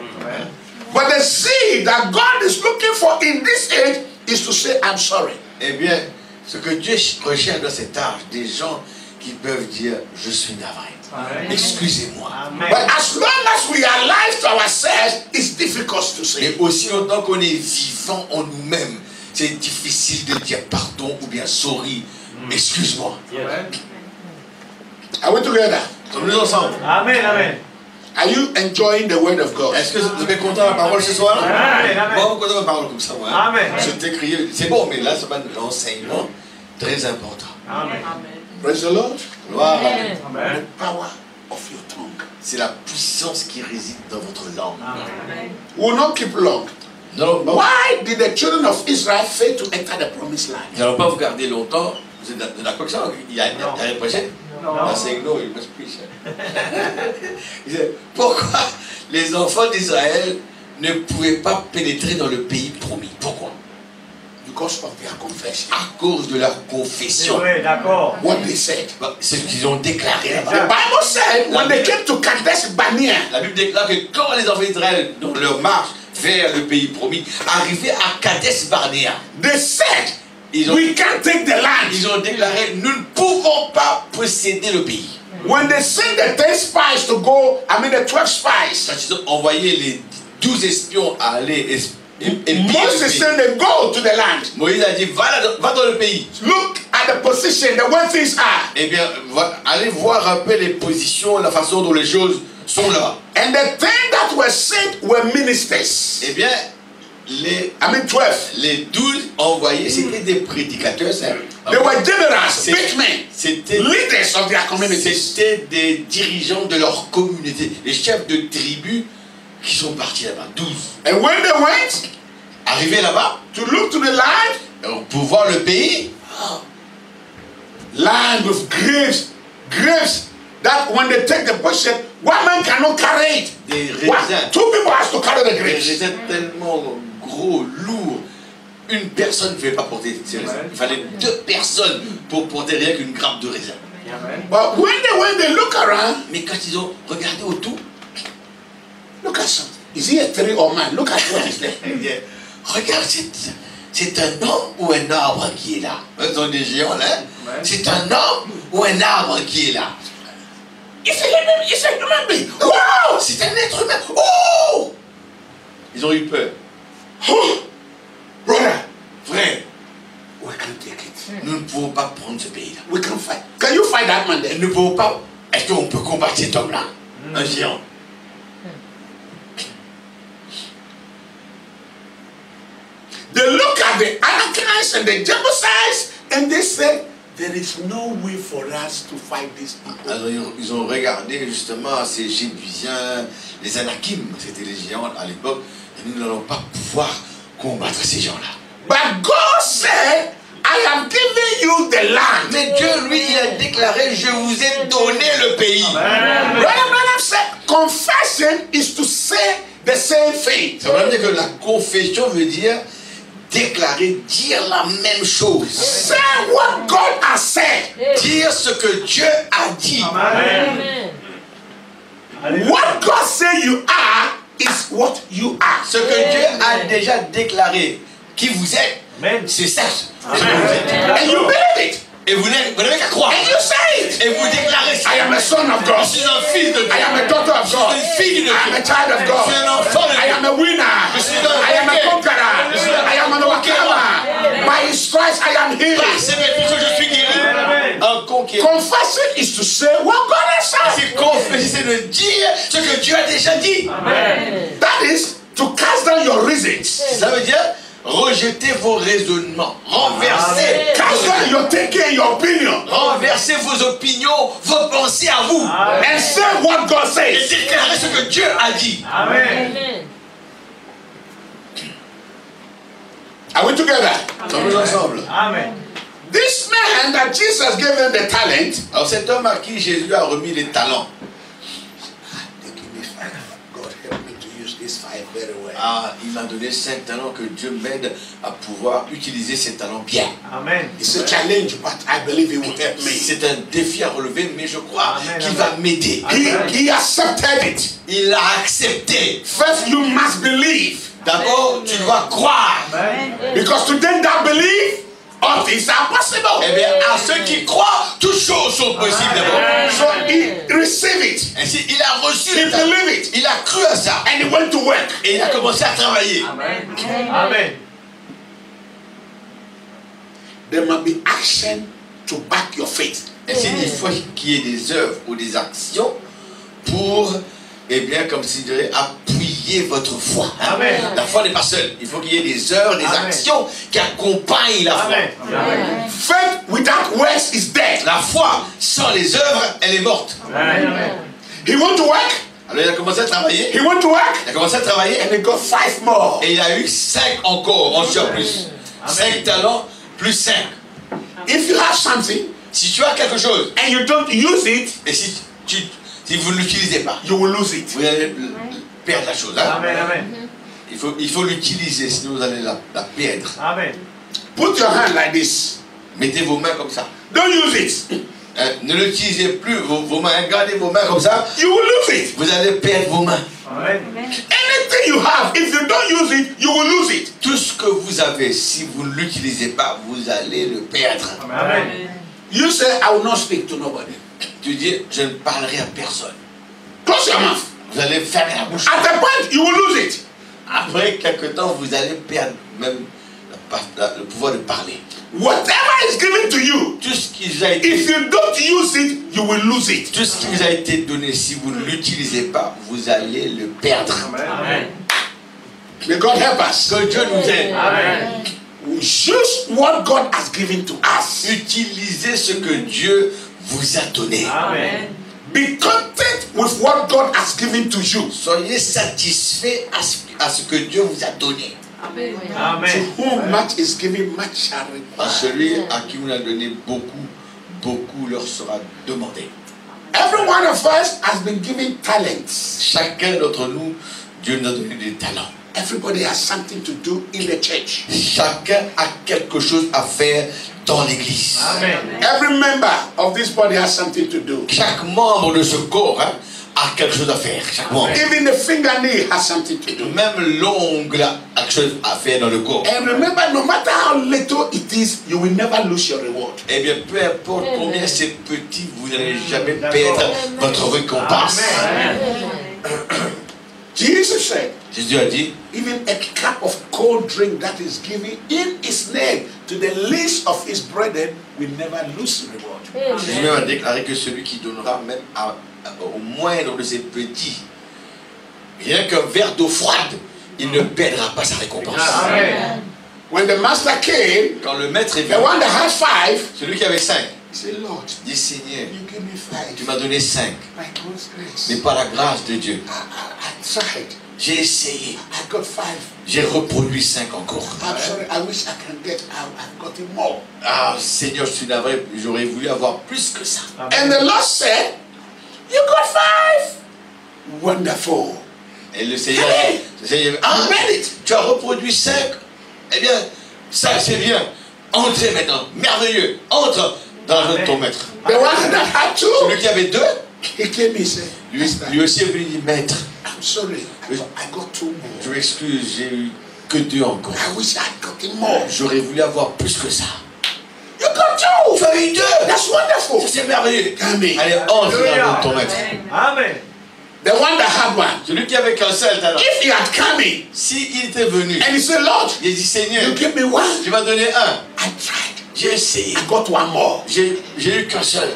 But the seed that God is looking for in this age is to say, I'm sorry. Eh bien, ce que Dieu recherche dans cet âge, des gens qui peuvent dire je suis navré, Amen. excusez-moi. But as long as we are alive to ourselves, it's difficult to Mais say. aussi longtemps qu'on est vivant en nous-mêmes, c'est difficile de dire pardon ou bien sorry, excuse-moi. Are we together? Sommes-nous ensemble? Amen. Amen. Are you enjoying the word of God? Est-ce que vous êtes content de la parole ce soir? Amen, amen. Bon, content de la parole comme ça, ouais. Amen. Je t'ai crié, c'est bon, mais là, c'est pas un enseignement très important. Amen. Praise the Lord. Gloire à Dieu. Amen. The power of your tongue. C'est la puissance qui réside dans votre langue. Amen. We will not keep long. Non, bon, Why did the children of Israel fail to enter the promised land? nous n'allons pas vous garder longtemps. Vous êtes d'accord avec ça? Il y a Non. l'année prochaine? Non. No, you must preach. Il disait, pourquoi les enfants d'Israël ne pouvaient pas pénétrer dans le pays promis? Pourquoi? Because of their confession. À cause de leur C'est confession. vrai, d'accord. What they said. Ce qu'ils ont déclaré The là-bas. Bible said when they came to Kadesh Barnea, La Bible déclare que quand les enfants d'Israël, dans leur marche vers le pays promis, arrivaient à Kadesh Barnea, they said, ils ont, we can't take the land. ils ont déclaré, nous ne pouvons pas posséder le pays. When they sent the 10 spies to go, the 12 spies, Quand ils ont envoyé les 12 espions à aller épier le Moses pays, said they go to the land. Moïse a dit, va dans le pays. Look at the position, the way things are. Eh bien, allez voir un peu les positions, la façon dont les choses sont là. And the 10 that were sent were ministers. Eh bien, les 12. les 12 envoyés, c'était des prédicateurs. They were generals, C'est- big men, C'était leaders of their communities. C'était des dirigeants de leur communauté, les chefs de tribus qui sont partis là-bas, 12. And when they went Arrivés là-bas, to look to the land, pour voir le pays, land with grapes that when they take the bushel, one man cannot carry it. des One, raisins, 2 people has to carry the des grapes. raisins tellement gros, lourds. Une personne ne pouvait pas porter ces raisins. Il fallait 2 personnes pour porter rien qu'une grappe de raisin. Amen. But when they look around, Mais quand ils ont regardé autour, look at some. Is he a tree or man? Look at what is there. eh bien, regarde, c'est un homme ou un arbre qui est là. Ce sont des géants là. C'est un homme ou un arbre qui est là. It's a human being. Wow! C'est un être humain. Oh! Ils ont eu peur. Oh, brother, Frère, we can't take it. nous ne pouvons pas prendre ce pays-là. We can't fight. Can you fight that man there? Nous ne pouvons pas. Est-ce qu'on peut combattre cet homme-là? Un géant. They look at the Anakites and the Jebusites and they said, there is no way for us to fight these people. Alors, ils ont regardé justement ces Jébusiens, les Anakim, c'était les géants à l'époque, et nous n'allons pas pouvoir combattre ces gens-là. But God said, I have given you the land. Mais Dieu, lui, il a déclaré, je vous ai donné le pays. Amen. Brother Branham said, confession is to say the same thing. Ça veut dire que la confession veut dire déclarer, dire la même chose. Say what God has said. Dire ce que Dieu a dit. Amen. Alléluia. What God said you are is what you are. Ce que Dieu a déjà déclaré, qui vous êtes, Amen. c'est ça. Amen. Ce que vous êtes. And you believe it. Et vous n'avez qu'à croire. And you say it. Et vous déclarez ça. I am a son of God. Je suis un fils de Dieu. I am a daughter of God. Je suis une fille de Dieu. I am a child of God. Je suis un enfant de I Dieu. am a winner. Je suis un I am a vainqueur. conqueror. I am an overcomer. By his stripes I am Par healed. ses méfaits, je suis guéri. Amen. Un conquérant. Confessing is to say what God has said. C'est confesser, c'est de dire ce que Dieu a déjà dit. That is to cast down your reasons. Ça veut dire rejeter vos raisonnements, renverser, Cast down your thinking, your opinion. renverser vos opinions, vos pensées à vous. And say what God Et says. déclarer ce que Dieu a dit. Amen. Are we together? Sommes-nous ensemble? Amen. This man that Jesus gave him the talent. Alors cet homme à qui Jésus a remis les talents, They give me 5. God help me to use this 5 very well. il m'a donné 5 talents, que Dieu m'aide à pouvoir utiliser ces talents bien. Amen. It's a challenge, but I believe He will help me. C'est un défi à relever, mais je crois Amen, qu'il amen. va m'aider. He accepted it. Il l'a accepté. First, you must believe. D'abord, tu dois croire. Amen. Because to them that believe, all things are possible. Eh bien, à ceux qui croient, toutes choses sont possibles d'abord. So he received it. Ainsi, il a reçu He les talents. believed it. Il a cru à ça. And he went to work. Et il a commencé à travailler. Amen. Amen. There must be action to back your faith. Ainsi, il faut qu'il y ait des œuvres ou des actions pour, eh bien, comme s'il dirait, appuyer votre foi. Amen. La foi n'est pas seule. Il faut qu'il y ait des œuvres, des Amen. actions qui accompagnent la foi. Amen. Amen. Faith without works is dead. La foi, sans les œuvres, elle est morte. Amen. He went to work. Alors, il a commencé à travailler. He went to work. Il a commencé à travailler. And he got 5 more. Et il a eu 5 encore en surplus. Amen. 5 talents plus 5. If you have something Si tu as quelque chose, and you don't use it, et si vous ne l'utilisez pas, you will lose it. vous allez perdre la chose. Hein? Amen. Amen. Il faut l'utiliser, sinon vous allez la perdre. Amen. Put your hand like this. Mettez vos mains comme ça. Don't use it. Ne l'utilisez plus, vos mains. Gardez vos mains comme ça. You will lose it. Vous allez perdre vos mains. Amen. Anything you have, if you don't use it, you will lose it. Tout ce que vous avez, si vous ne l'utilisez pas, vous allez le perdre. Amen. You say, I will not speak to nobody. Tu dis, je ne parlerai à personne. Close your mouth. Vous allez fermer la bouche. At a point, you will lose it. Après quelque temps, vous allez perdre même le pouvoir de parler. Whatever is given to you, Tout ce qui vous a été, if you don't use it, you will lose it. tout ce qui vous a été donné, si vous ne l'utilisez pas, vous allez le perdre. Amen. May God help us. Que Dieu nous aide. Amen. Use what God has given to us. Utilisez ce que Dieu vous a donné. Amen. Be content with what God has given to you. Soyez satisfait à ce que Dieu vous a donné. Amen. To whom much is given, much shall À require. celui à qui vous a donné beaucoup, beaucoup leur sera demandé. Every one of us has been given talents. Chacun d'entre nous, Dieu nous a donné des talents. Everybody has something to do in the church. Chacun a quelque chose à faire dans l'église. Amen. Every member of this body has something to do. Chaque membre de ce corps a quelque chose à faire. Chaque membre. Even the fingernail has something to do. Même l'ongle a quelque chose à faire dans le corps. And remember, no matter how little it is, you will never lose your reward. Eh bien, peu importe combien c'est petit, vous n'allez jamais perdre votre récompense. Amen. Jesus said, Jésus a dit, even a cup of cold drink that is given in his name to the least of his brethren will never lose reward. Jésus même a déclaré que celui qui donnera même au moindre de ses petits, rien qu'un verre d'eau froide, il ne perdra pas sa récompense. Amen. When the master came, Quand le maître est venu, the one that had 5, celui qui avait 5, he said, Lord, dit Seigneur, you give me 5 tu m'as donné 5, by God's grace. mais par la grâce de Dieu, I tried. j'ai essayé, I got 5. j'ai reproduit 5 encore. I'm sorry, I wish I can get out. I've gotten more. Ah Seigneur, je suis navré, j'aurais voulu avoir plus que ça. And the Lord said, you got 5. Wonderful. Et le Seigneur a dit, ah, tu as reproduit 5. Eh bien, ça c'est bien. Entrez maintenant, merveilleux. Entre dans la joie de ton maître. The one that had 2, Celui qui avait 2, he came, he said, lui aussi est venu dire, maître, I'm sorry. I got 2 more. Je m'excuse, j'ai eu que 2 encore. I wish I'd gotten more. J'aurais voulu avoir plus que ça. You got 2. Tu as eu 2. That's wonderful. C'est merveilleux. Amen. Allez, entre dans ton maître. Amen. The one that had one. Celui qui avait qu'un seul talent. If he had come in S'il était venu, and he said, Lord, il a dit Seigneur, you give me one. tu m'as donné un. I tried. J'ai essayé. I got 1 more. J'ai eu qu'un seul.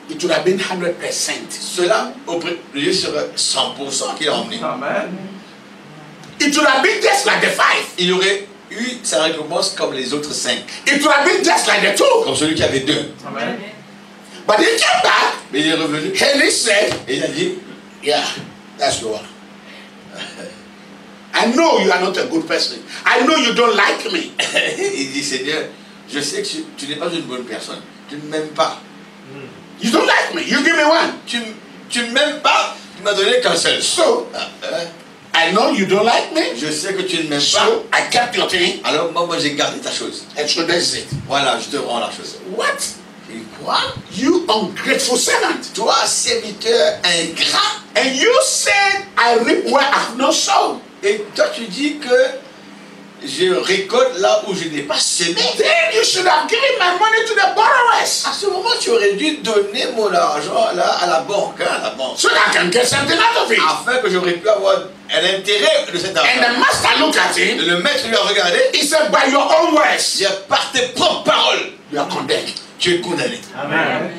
It would have been 100%. Cela, au lieu serait 100% qu'il a emmené. Amen. It would have been just like the 5. Il aurait eu sa récompense comme les autres 5. It would have been just like the 2. Comme celui qui avait 2. Amen. But he came back Mais il est revenu and he said, et il a dit, yeah, that's the one. I know you are not a good person. I know you don't like me. il dit Seigneur, je sais que tu n'es pas une bonne personne. Tu ne m'aimes pas. You don't like me. You give me one. Tu ne m'aimes pas. Tu m'as donné qu'un seul. So, I know you don't like me. Je sais que tu ne m'aimes pas. So, I kept your thing. Alors moi j'ai gardé ta chose. And so that's it. Voilà, je te rends la chose. What? Et quoi? You ungrateful servant. Toi, serviteur ingrat. And you said, I reap where I have not sown. Et toi tu dis que je récolte là où je n'ai pas semé. Then you should have given my money to the borrowers. À ce moment, tu aurais dû donner mon argent là à la banque, hein, à la banque, So that I can get something out of it. afin que j'aurais pu avoir un intérêt de cet And argent. the master looked at him. Le maître lui a regardé. He said, by your own words, Il dit, par tes propres paroles, you are condemned. tu es condamné. Amen.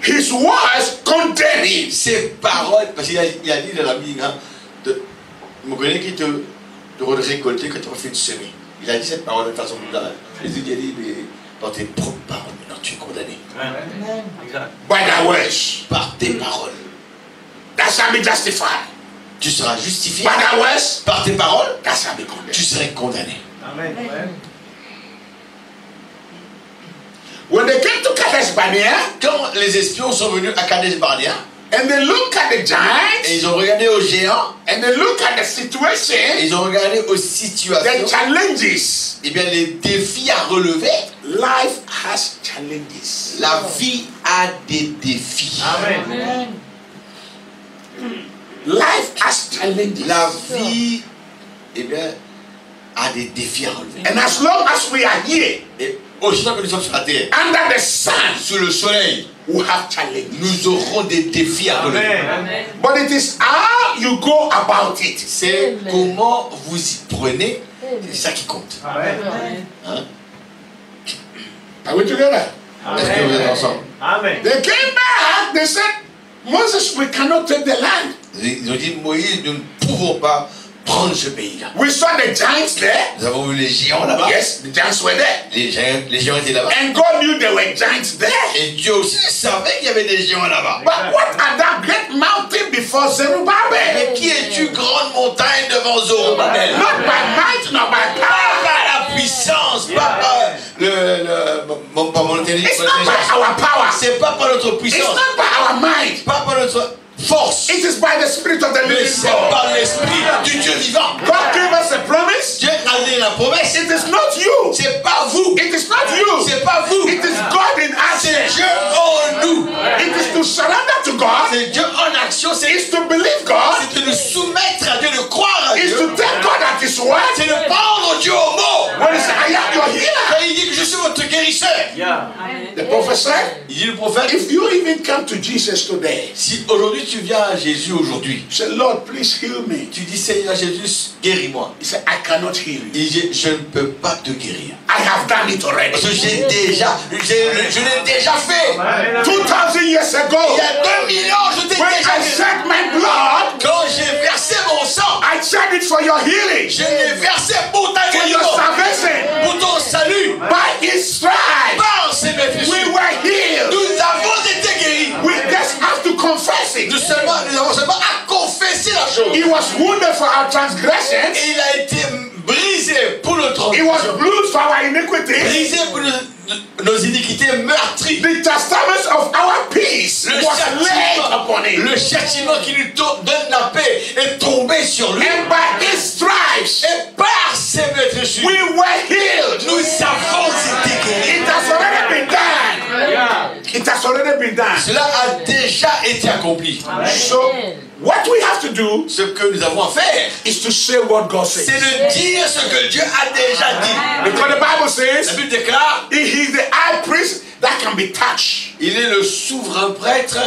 His words condemn him. Ces paroles, parce qu'il a dit dans la Bible, hein, mon collègue qui te récolter quand tu as fait de semer. Il a dit cette parole de façon bizarre. Jésus a dit, mais par tes propres paroles, maintenant tu es condamné. Amen. Exact. By thy words, Par tes paroles, that shall be justified. tu seras justifié. By thy words, Par tes paroles, that shall be condemned. tu serais condamné. Amen. Amen. When they came to Kadesh Barnea, Quand les espions sont venus à Kadesh Barnea, and they look at the giants, et ils ont regardé aux géants, and they look at the et situation, ils ont regardé aux the situations, challenges. et bien les défis à relever. Life has challenges. La vie a des défis. Amen. Life has challenges. La vie, eh bien, a des défis à relever. And as long as we are here, Et aussi que nous sommes sur la terre, under the sun, sous le soleil, we have challenges. nous aurons des défis à relever. Amen. But it is how you go about it. C'est comment vous y prenez, c'est ça qui compte. Amen. Hein? Are we together? Est-ce que vous êtes ensemble? Amen. They came back, they said, Moses, we cannot take the land. Ils ont dit, Moïse, nous ne pouvons pas prendre ce pays-là. We saw the giants there. Nous avons vu les géants là-bas. Yes, the giants were there. Les géants étaient là-bas. And God knew there were giants there. Et Dieu aussi savait qu'il y avait des géants là-bas. But what are that great mountain before Zerubbabel? Mais qui es-tu, grande montagne devant Zorobabel? Not by might, not by Pas power. par la puissance, pas par pas mon intelligence. It's not by our power. C'est pas par notre It's puissance, not by our mind. pas par notre force, It is by the Spirit of the mais living c'est God. par l'esprit du Dieu vivant. God gave us a promise. Dieu a donné la promesse. It is not you. C'est pas vous, It is not you. c'est pas vous, It is God in c'est action. Dieu en nous. It is to surrender to God. C'est Dieu en action, It's to believe God. c'est de nous soumettre à Dieu, de croire à It's Dieu. to take God at His word. C'est de prendre Dieu au mot. When He says, I am your healer. Quand il dit que je suis votre guérisseur, Yeah. The prophet said, il dit le prophète, if you even come to Jesus today, si aujourd'hui tu viens à Jésus aujourd'hui, say, Lord, please heal me. tu dis Seigneur Jésus, guéris-moi. He said, I cannot heal you. Il dit, je ne peux pas te guérir. I have done it already. Parce que je l'ai déjà fait. Amen. 2,000 years ago, Il y a 2000 ans, je t'ai when déjà I fait. shed my blood, Quand j'ai versé mon sang, I shed it for your healing, je l'ai versé pour ta for your guérison, salvation. pour ton salut. By His stripes, Par ses we blessures, were healed. nous avons été guéris. We just have to confess it. Nous avons seulement à confesser la chose. He was wounded for our transgressions. Et il a été brisé pour notre He was transgression, bruised for our iniquities. brisé pour nos iniquités, meurtries. The chastisement of our peace Le was laid upon châtiment, him. le châtiment qui lui donne la paix est tombé sur lui. And by His stripes, Et par ses blessures, we were healed. nous avons été guéris. It has already been done. Yeah. It has already been done. Cela a déjà été accompli. So, what we have to do Ce que nous avons à faire, is to say what God c'est says. de dire ce que Dieu a déjà dit. Because the Bible La says Bible déclare, he is the high priest that can be touched. il est le souverain prêtre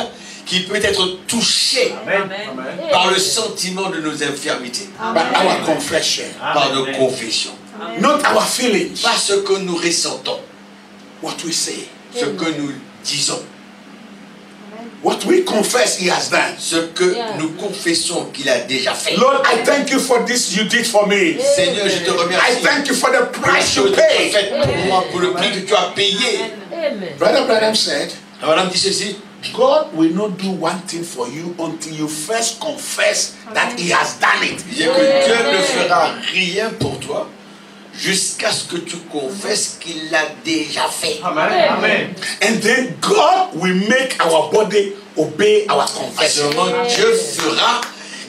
qui peut être touché par le sentiment de nos infirmités, By our confession, par nos confessions. not our feelings, Pas ce que nous ressentons, what we say. ce que nous disons, What we confess he has done. ce que nous confessons qu'il a déjà fait. Lord, I thank you for this you did for me. Seigneur, je te I remercie thank you for the pour la price you chose que tu as paid. faite pour moi, pour le prix que tu as payé. Brother Branham said, La madame dit ceci, God will not do one thing for you until you first confess that he has done it. il dit que Dieu ne fera rien pour toi jusqu'à ce que tu confesses qu'il l'a déjà fait. Amen. And then God will make our body obey our À ce confession. moment, Dieu fera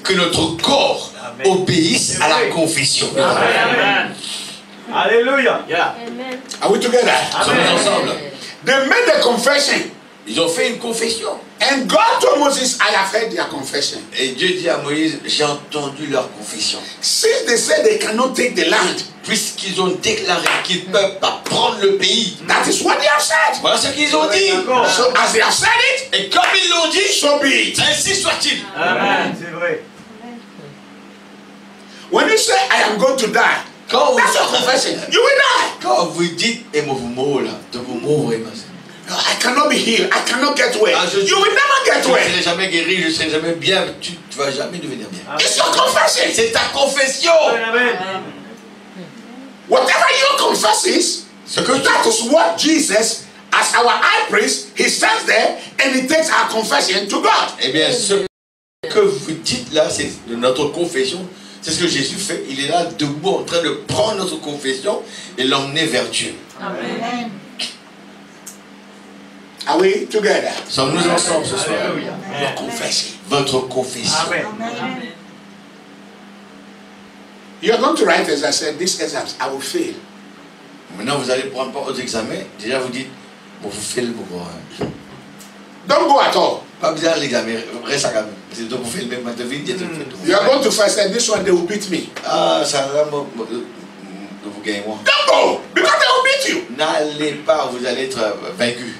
que notre corps obéisse à la confession. Amen. Alléluia. Yeah. Are we together? Sommes-nous ensemble? They made the confession. Ils ont fait une confession. And God told Moses, I have heard their confession. Et Dieu dit à Moïse, j'ai entendu leur confession. Since they said they cannot take the land, Puisqu'ils ont déclaré qu'ils ne peuvent pas prendre le pays. that is what they have said. Voilà ce qu'ils ont dit. So as they have said it, Et comme ils l'ont dit, so be it. ainsi soit-il. Amen. C'est vrai. When you say, I am going to die, Quand vous, that's your confession. You will die. quand vous dites, et vous mourrez là, de vous mourir, No, I cannot be healed. I cannot get well. Ah, You will never je get ne well. serai jamais guéri, je ne serai jamais bien, tu ne vas jamais devenir bien. It's your confession. C'est ta confession. Amen. Whatever your confess is, Ce que tu that is what Jesus, as our high priest, he stands there and he takes our confession to God. Eh bien, ce que vous dites là, c'est de notre confession. C'est ce que Jésus fait. Il est là debout en train de prendre notre confession et l'emmener vers Dieu. Amen. Are we together? Sommes-nous ensemble ce soir? Alléluia. Your confession. Votre confession. Amen. You are going to write, as I said, these exams, I will fail. Maintenant, vous allez prendre part aux examens. Déjà, vous dites, bon, vous faites le bon. Don't go at all. Pas besoin de l'examen. Reste à quand même. C'est donc vous faites le même. You are going to first say, this one, they will beat me. Ah, ça va, vous gagnez moi. Don't go, because they will beat you. N'allez pas, vous allez être vaincu.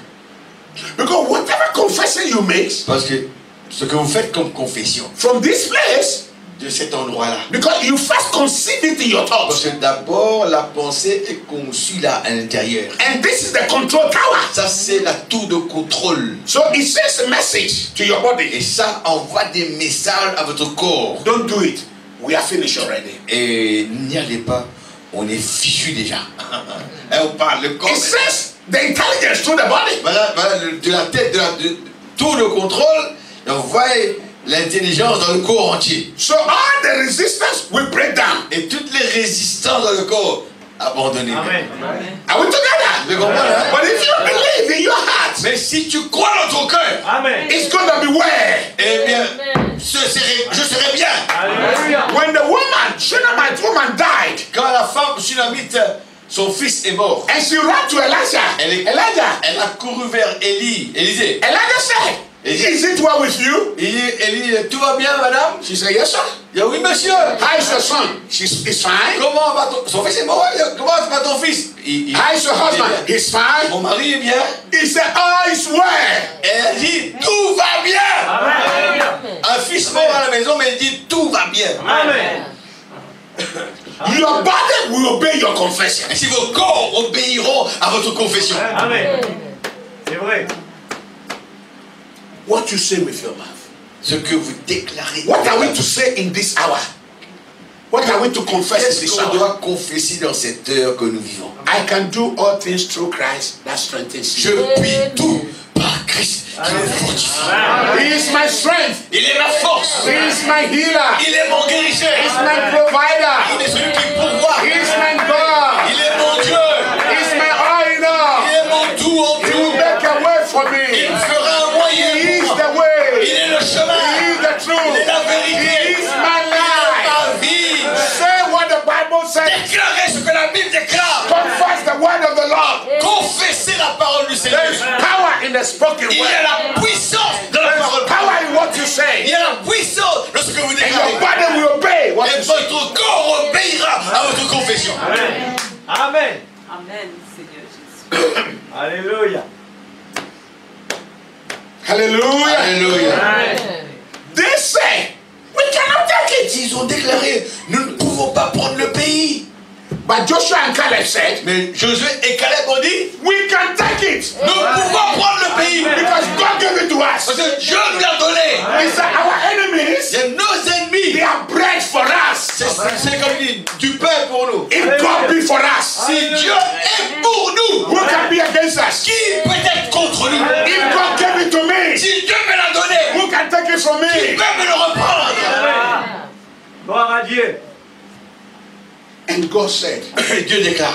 Because whatever confession you make Parce que ce que vous faites comme confession from this place, de cet endroit-là, because you first conceive it in your parce thoughts. que d'abord la pensée est conçue là à l'intérieur. And this is the control tower. Ça c'est la tour de contrôle. So it sends a message to your Et body. ça envoie des messages à votre corps. Don't do it. We are finished already. Et n'y allez pas, on est fichu déjà. Et on parle le corps. It sends the intelligence to the body. Voilà, de la tête, de tour de contrôle, et on voit l'intelligence dans le corps entier. So all the resistance will break down. Et toutes les résistances dans le corps, abandonnez. Amen. Are we together? Vous comprenez, hein? But if you believe in your heart, Mais si tu crois dans ton cœur, Amen. it's going to be well. eh bien, je serai bien. Alléluia. When the woman, Shunammite woman, died, Quand la femme sunamite, son fils est mort, and she ran to Elijah, elle a couru vers Élisée. Elijah said, is it well with you? Élie, tout va bien, madame? She said, yes, sir. Il dit, oui, monsieur. How is your son? It's fine. Comment va son fils est mort? Comment va ton fils? How is your husband? He's fine. Mon mari est bien. He said, oh, it's well. Elle dit, tout va bien. Amen. Un fils mort à la maison, mais elle dit, tout va bien. Amen. Your body will obey your confession. Et si vos corps obéiront à votre confession. Amen. C'est vrai. What you say with your mouth. Ce que vous déclarez. What are we to say in this hour? What are we to confess in Qu'est-ce this qu'on hour? doit confesser dans cette heure que nous vivons? I can do all things through Christ that strengthens Je you. puis tout par Christ qui me fortifie. He is my strength. Il est ma force. He is my healer. Il est mon guérisseur. He is my provider. Il est celui qui pourvoit. He is my God. Il est mon Dieu. He is my all in all. Il est mon tout en He will tout. make a way for Il me. fera un moyen He is pour the moi. Il way. est le chemin. He is the Il truth. est la vérité. He is my Il est life. ma vie. Say what the Bible says. Déclarez ce que la Bible déclare. Confess the word of the Lord. Confessez la parole du There is Seigneur. power in in the spoken Il y word. a la puissance dans la parole. Power in what you Il say. y a la puissance dans ce que vous And déclarez. your body will obey what Et you say. votre corps obéira à votre confession. Amen. Amen. Amen, Seigneur Jésus. Alléluia. Hallelujah. Alléluia. Amen. They say, we cannot take it. Ils ont déclaré, nous ne pouvons pas prendre le pays. But Joshua and Caleb said, Mais Josué et Caleb ont dit, we can take it. nous pouvons prendre le pays. Because God gave it to us. Parce que Dieu nous l'a donné. It's that our enemies, C'est nos ennemis. they are bread for us. C'est comme dit, du pain pour nous. If God be for us, Si Dieu est pour nous, who can be against us? qui peut être contre nous? If God gave it to me, Si Dieu me l'a donné, who can take it from qui me? peut me le reprendre? Gloire à Dieu. And God said, Et Dieu déclare,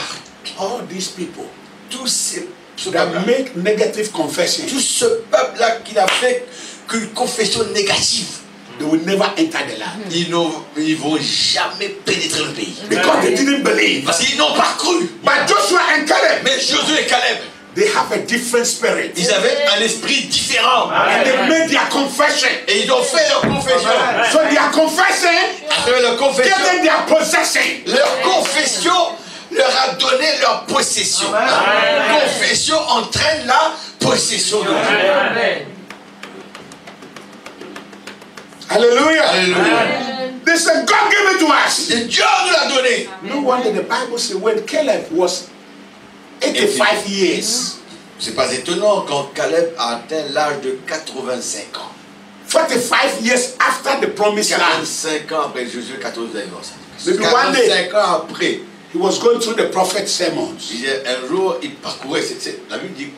all these people tous ce that peuple-là, make negative confession, tout ce peuple-là qui n'a fait qu'une confession négative, they will never enter the land. ils ne vont jamais pénétrer le pays. Because they didn't believe. Parce qu'ils n'ont pas cru. But Joshua and Caleb, Mais Josué et Caleb, they have a different spirit. ils avaient un esprit différent. And they made their confession. Et ils ont fait leur confession. So their confession Après leur gave confession, them their possession. leur confession leur a donné leur possession. La confession entraîne la possession de Dieu. Amen. Hallelujah. Alléluia. They said, God gave it to us. Et Dieu nous l'a donné. No wonder the Bible says when Caleb was 85 years, C'est pas étonnant quand Caleb a atteint l'âge de 85 ans. 45 years after the promised land, 45 ans après Josué, 14 ans. Maybe one day. 45 ans après, he was going through the prophet's sermons. il disait, un jour, il parcourait, la Bible dit,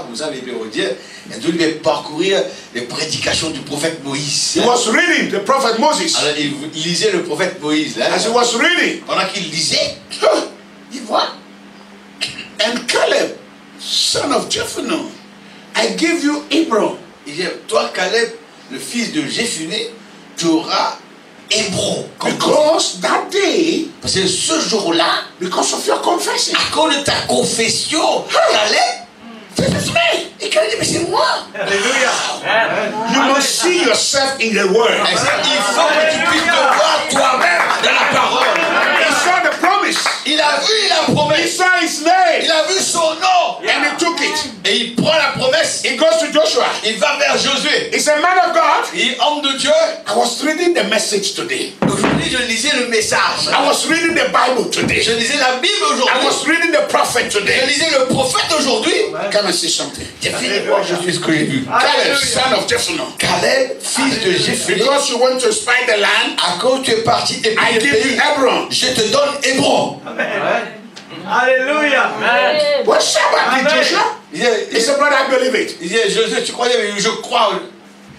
vous savez, un jour, il va parcourir les prédications du prophète Moïse. He was reading the prophet Moses. Alors, il lisait le prophète Moïse. Là, As he was reading, pendant qu'il lisait, il voit. and Caleb, son of Jephunneh, I give you Hebron. Il dit, toi, Caleb, le fils de Jéphuné, tu auras Hébron. Because that day, Parce que ce jour-là, because of your confession, à cause de ta confession, Caleb, this is me. et Caleb dit, mais c'est moi. Alléluia. You must see yourself in the word. Il faut que tu puisses te voir toi-même dans la parole. He saw the promise. Il a vu la He promesse. saw his name. Il a vu son nom. And he took it. Et il prend la promesse. He goes to Joshua. Il va vers Josué. He said, man of God, Il est homme de Dieu. I was reading the message today. Aujourd'hui, je lisais le message. I was reading the Bible today. Je lisais la Bible I aujourd'hui. was reading the prophet Je today. lisais le prophète aujourd'hui. Come and see something. J'ai fini de voir Josué ce que j'ai vu. Caleb, son of Jephunneh. Caleb, fils de Jéphuné, Because you want to spy the land, à cause tu es parti et I puis le give you pays, Hebron. je te donne Hébron. Alléluia. What Shabbat did Amen. Joshua? He said, brother, I believe it. Il disait, Josué, tu croyais, mais je crois,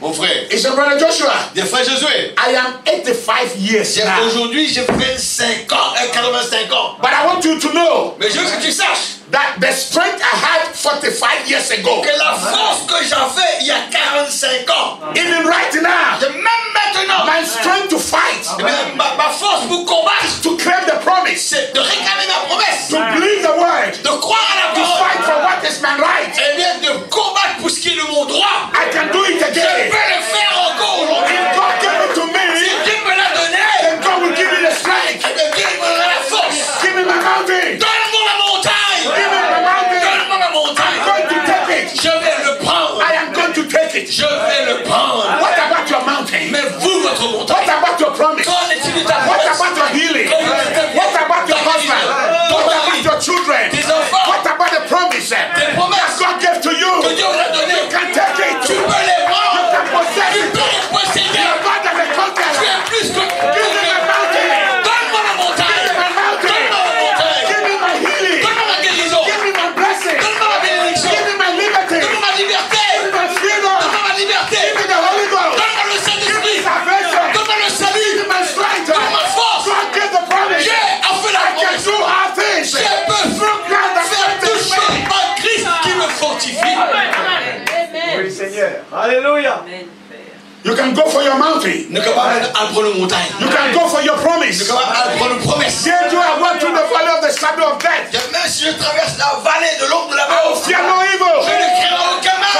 mon frère. He said, brother Joshua, Des frères Josué, I am 85 years now. aujourd'hui j'ai 25 ans, 85 ans. But I want you to know Mais je veux que tu saches that the strength I had 45 years ago, que la force que j'avais il y a 45 ans, even right now, et même maintenant, my strength to fight, eh bien, ma force pour combattre, to claim the promise, c'est de réclamer ma promesse, to believe the word, de croire à la to fight parole, for what is my right. et bien de combattre pour ce qui est de mon droit. I can do it Je again. peux le faire encore aujourd'hui. If God gave it to Si me, Dieu me l'a donné, then God will give me the strength. eh bien Dieu me donnera la force. Give me my mountain. Donne-moi la montagne. Give me my mountain. Donne-moi la I'm montagne. going to take it. Je vais le prendre. I am going to take it. Je vais le prendre. What about your mountain? Mais vous, votre What montagne, about your promise? qu'en est-il de ta What promesse? about your healing? What about your husband? What about your children? Tes enfants, What about the promise that promesses God gave to you? que Dieu vous a donné, You can take it. tu You peux les prendre. can possess Tu it. peux les posséder. You're God that the Tu conqueror. es plus que Give me my mountain. Donne-moi la montagne. Give me my mountain. Donne-moi la montagne. Give me my healing. Donne-moi ma guérison. Give me my blessing. Donne-moi ma bénédiction. Give me my liberty. Donne-moi ma liberté. Give me my freedom. Donne-moi ma liberté. Give me the Holy Ghost. Donne-moi le Saint-Esprit. Salvation. Donne-moi le salut. Give me my strength. Donne-moi ma force. God gave the promise. Dieu a fait la I can promesse. do all things. Je peux faire toutes choses en Christ qui me fortifie. Oui, Seigneur. Alléluia. Amen, Père. You can go for your mountain. Nous sommes capables d'apprendre une montagne. You can go for your Nous promise. sommes capables d'apprendre une promesse. Yet you have walked through the valley of the shadow of death. Même si je traverse la vallée de l'ombre de la I will mort, fear no je evil. ne craindrai aucun mal.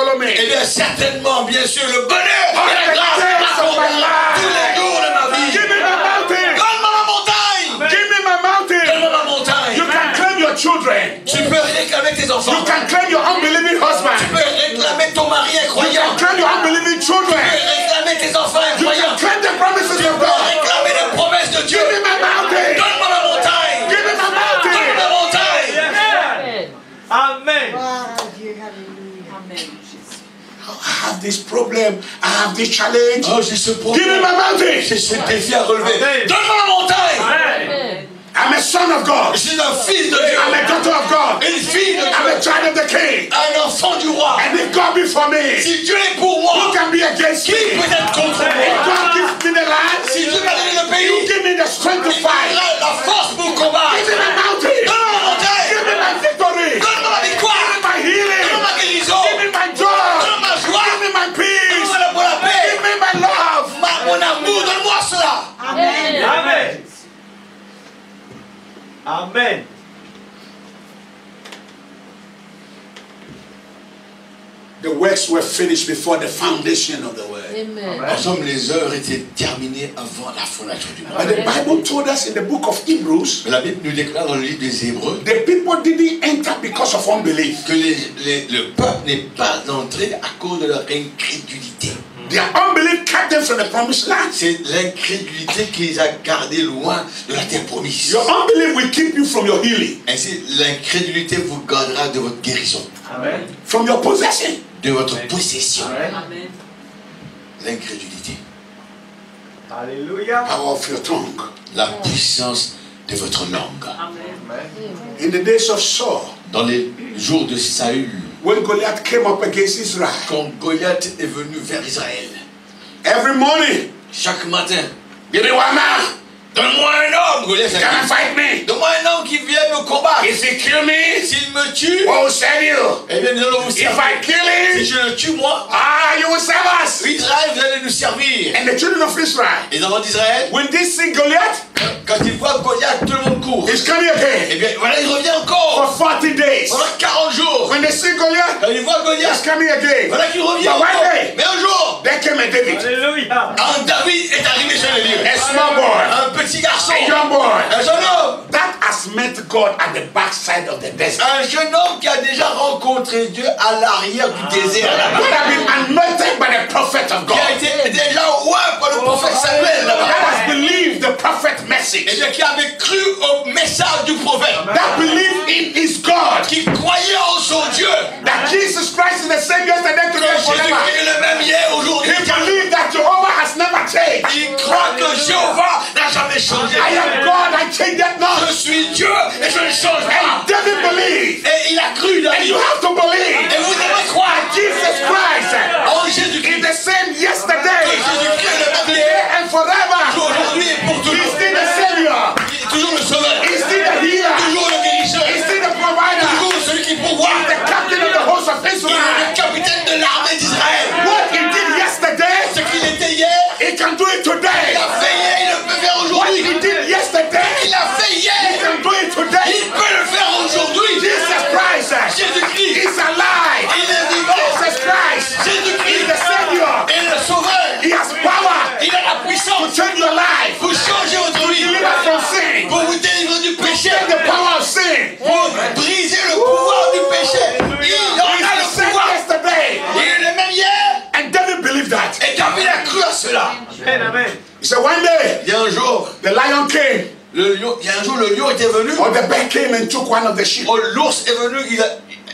follow me. Eh bien, certainement, bien sûr, le bonheur All et la the grâce days of my m'accompagnent life. tous les jours de ma vie. Give me my mountain. Donne-moi ma montagne. Give me my mountain. Donne-moi ma montagne. You can claim your children. Tu peux réclamer tes enfants. You can claim your unbelieving Tu husband. peux réclamer ton mari You incroyant. can claim your unbelieving Tu children. peux réclamer tes enfants You incroyants. can claim the promises Tu of peux God. réclamer les promesses de Dieu. Give me my mountain. Donne-moi ma montagne. Give me my Donne-moi mountain. ma montagne. Amen. Amen, Jesus. I have this problem. I have this challenge. Oh, j'ai ce Give me problème. my mountain. J'ai ce défi à relever. Amen. Donne-moi ma montagne. Amen. I'm a son of God. Je suis un fils de Dieu. I'm a daughter of God. Une fille de I'm a Dieu. child of the King. Un enfant du roi. And if God be for me, Si Dieu est pour who moi, can be against qui me? peut être contre If moi? God gives me the land, Si Dieu m'a donné le you pays, give me the strength to il me fight. donnera la force pour combattre. Give me my mountain. Donne-moi ma montagne. Give me my victory. Donne-moi ma victoire. Give me my healing. Donne-moi ma guérison. Give me my joy. Donne-moi ma joie. Give me my peace. Donne-moi la bonne paix. Give me my love. Mon amour, donne-moi cela. Amen. Amen. Amen. The works were finished before the foundation of the world. Amen. En somme, les heures étaient terminées avant la fondation du monde. But the Bible told us in the book of Hebrews, Mais la Bible nous déclare dans le livre des Hébreux the people didn't enter because of unbelief. que le peuple n'est pas entré à cause de leur incrédulité. Their unbelief kept them from the promised land. C'est l'incrédulité qui les a gardés loin de la terre promise. Your unbelief will keep you from your healing, Ainsi, l'incrédulité vous gardera de votre guérison, Amen. from your possession. de votre possession. Amen. L'incrédulité. Alléluia. Power of your tongue. La puissance de votre langue. Amen. In the days of Saul, Dans les jours de Saül, when Goliath came up against Israel, quand Goliath est venu vers Israël, every morning, chaque matin, give me one man, donne-moi un homme, Goliath a come and dit. fight me. Donne-moi un homme qui vienne me combattre. If he kill me, S'il me tue, we will save you. eh bien nous allons vous If servir. I kill Si him, je le tue moi, you will save us. Israël, vous allez nous servir. And the children of Israel, Les enfants d'Israël, when they see Goliath, quand ils voient Goliath, tout le monde court. he's coming again Eh bien voilà, il revient for encore. 40 days. Pendant 40 jours. When they see Goliath, Quand ils voient he's Goliath, coming again. voilà qu'il revient But one encore. day, Mais un jour, there came a David, Alléluia. un David est arrivé sur le lieu. a small boy, Un petit garçon. a young boy, Un jeune homme. that has met God at the backside of the desert. Un jeune homme qui a déjà rencontré Dieu à l'arrière du désert là-bas. God has been anointed by the prophet of Qui a God. été déjà oint par le prophète Samuel That là-bas. has believed the prophet Et message. bien qui avait cru au message du prophète. That believed in his God. Qui croyait en son Dieu. That Jesus Christ is the same yesterday, Que today, and forever. Jésus-Christ est le même hier, aujourd'hui. He believed that Jehovah has never changed. Il croit que Jéhovah n'a jamais changé. I am God, I change that not. Je suis Dieu et je ne change pas. And David believed. Et il a cru And you David. have to believe. Et vous devez croire Jesus Christ en is Jésus-Christ. the same Que yesterday, Jésus-Christ est le même today, hier, and forever. aujourd'hui et pour He's toujours. still the Savior. Il est toujours le sauveur. He's still the healer. Toujours le guérisseur. He's still the provider. Toujours celui qui pourvoit. The captain of the host of Il est Israel. le capitaine de l'armée d'Israël. What he did yesterday, Ce qu'il était hier, he can do it il today. a fait hier, il le peut faire What aujourd'hui. he did yesterday, Il a fait he hier, can do it il today. peut le faire aujourd'hui. Jesus Christ Jésus-Christ, is alive. il est vivant. Jesus Christ is Jésus-Christ the Savior. est le sauveur. He has power Il a la to puissance change your life, pour changer votre vie, deliver from sin, pour vous délivrer du péché, take the power of sin. pour briser le pouvoir du péché. Il en a He's le the same pouvoir. yesterday. Il est le même hier. And David believed that. Et David a cru à cela. Amen. Amen. He said one day, Il y a un jour, the lion came, le lion était venu. or the bear came and took one of the sheep. Oh, l'ours est venu,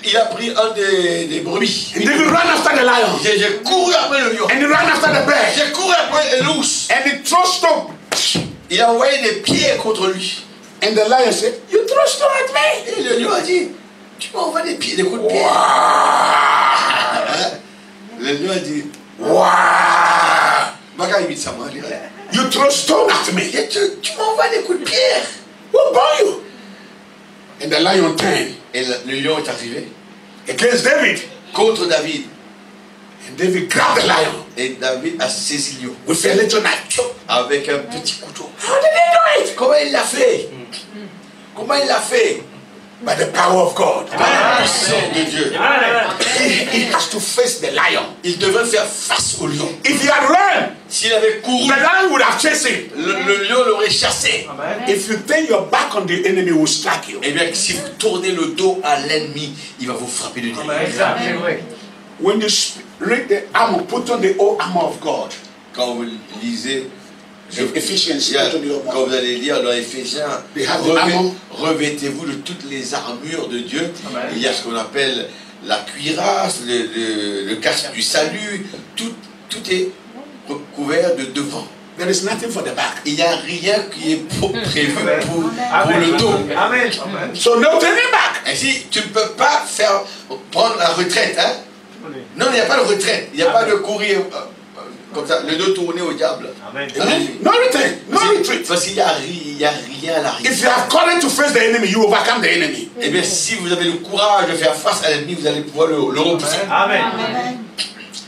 il a pris un des brebis. And David ran after the lion. J'ai couru après le lion. And he ran after the bear. J'ai couru après l'ours. And he threw stone. Il a envoyé des pierres contre lui. And the lion said, you throw stone at me? Et le lion a dit, tu m'envoies des coups de pierre. Hein? Le lion a dit, Wow. Baga imite ça, moi. You throw stone at me. Et tu m'envoies des coups de pierre. Who bore you? And the lion turned Et le lion est arrivé against David. contre David. And David grabbed the lion Et David a saisi le lion with a little knife. avec un petit couteau. How did he do it? Comment il l'a fait? Comment il l'a fait? by the power of God. Par la puissance de Dieu. He has to face the lion. Il devait faire face au lion. If he had run, S'il avait couru, the lion would have chased him. le lion l'aurait chassé. If you turn your back on the enemy, he will strike you. Eh bien, si vous tournez le dos à l'ennemi, il va vous frapper de derrière. When you read the armor, put on the whole armor of God. Quand vous lisez, Ephesians, quand vous allez lire dans Éphésiens, revêtez-vous de toutes les armures de Dieu. Il y a ce qu'on appelle la cuirasse, le casque du salut, tout est recouvert de devant. There is nothing for the back. Il n'y a rien qui est prévu pour le dos. Amen. So no turning back. Ainsi, tu ne peux pas prendre la retraite. Hein? Non, il n'y a pas de retraite. Il n'y a pas de courir comme ça, le dos tourné au diable. Amen. No return, no retreat. Parce qu'il n'y a rien à l'arrière. If you have courage to face the enemy, you overcome the enemy. Eh bien, si vous avez le courage de faire face à l'ennemi, vous allez pouvoir le repousser. Amen.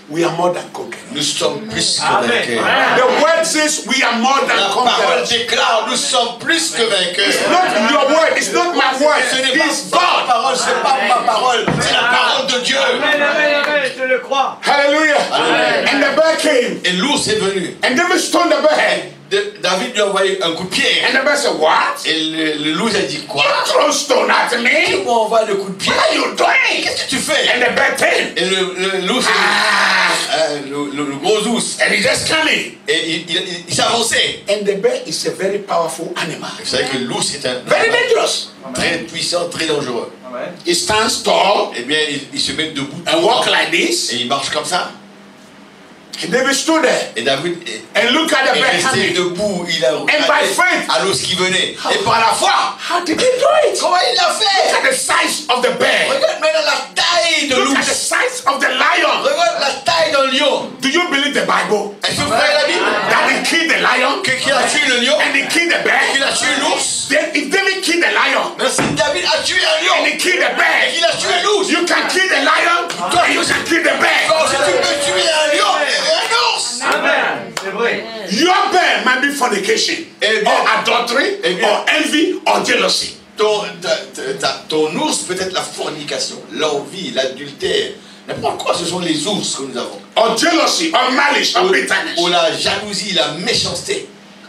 We are more than conquerors. Nous sommes plus que Amen. vainqueurs. The word says we are more than La parole conquerors. déclare, nous sommes plus que vainqueurs. It's not your word, it's not my word, Ce n'est it's pas ma God. parole, ce n'est pas ma parole, c'est la parole de Dieu. Amen, amen, amen, je le crois. Hallelujah. And the bear came, Et l'ours est venu. and David stoned the bear. David lui a envoyé un coup de pied. And the bear said, what? Et le loup a dit quoi? You throw stone at Tu me? m'envoies le coup de pied. What are you doing? Qu'est-ce que tu fais? And the bear came. Et le loup s'est dit, le gros ours. And he just coming. Et il s'est avancé. And the bear is a very powerful animal. Vous savez que l'ours est un Very dangerous. très puissant, très dangereux. He stands tall Eh bien, il se met debout. and walk like this. Et il marche comme ça. And David stood there Et David and look at the est bear resté coming. debout. Il a And by faith, à l'ours qui venait. Et par la foi, how did he do it? comment il l'a Look fait? at the size of the bear. Regarde maintenant la taille de Look at the l'ours. size of the lion. Regarde la taille d'un lion. Do you believe the Bible? Est-ce que vous croyez la Bible? That he killed the lion Qu'il a tué le lion? and he killed the bear? Qu'il a tué l'ours? Then if David killed the lion Mais si David a tué un and lion he killed the et bear, qu'il a tué l'ours, you can kill the lion and you can kill the bear. donc si tu peux tuer un lion et un ours. Amen. C'est vrai. Your bear might be fornication Eh bien, or adultery eh bien. or envy or jealousy. Ton ours peut être la fornication, l'envie, l'adultère. N'importe quoi, ce sont les ours que nous avons. Or jealousy or malice or bitterness. Ou la jalousie, la méchanceté.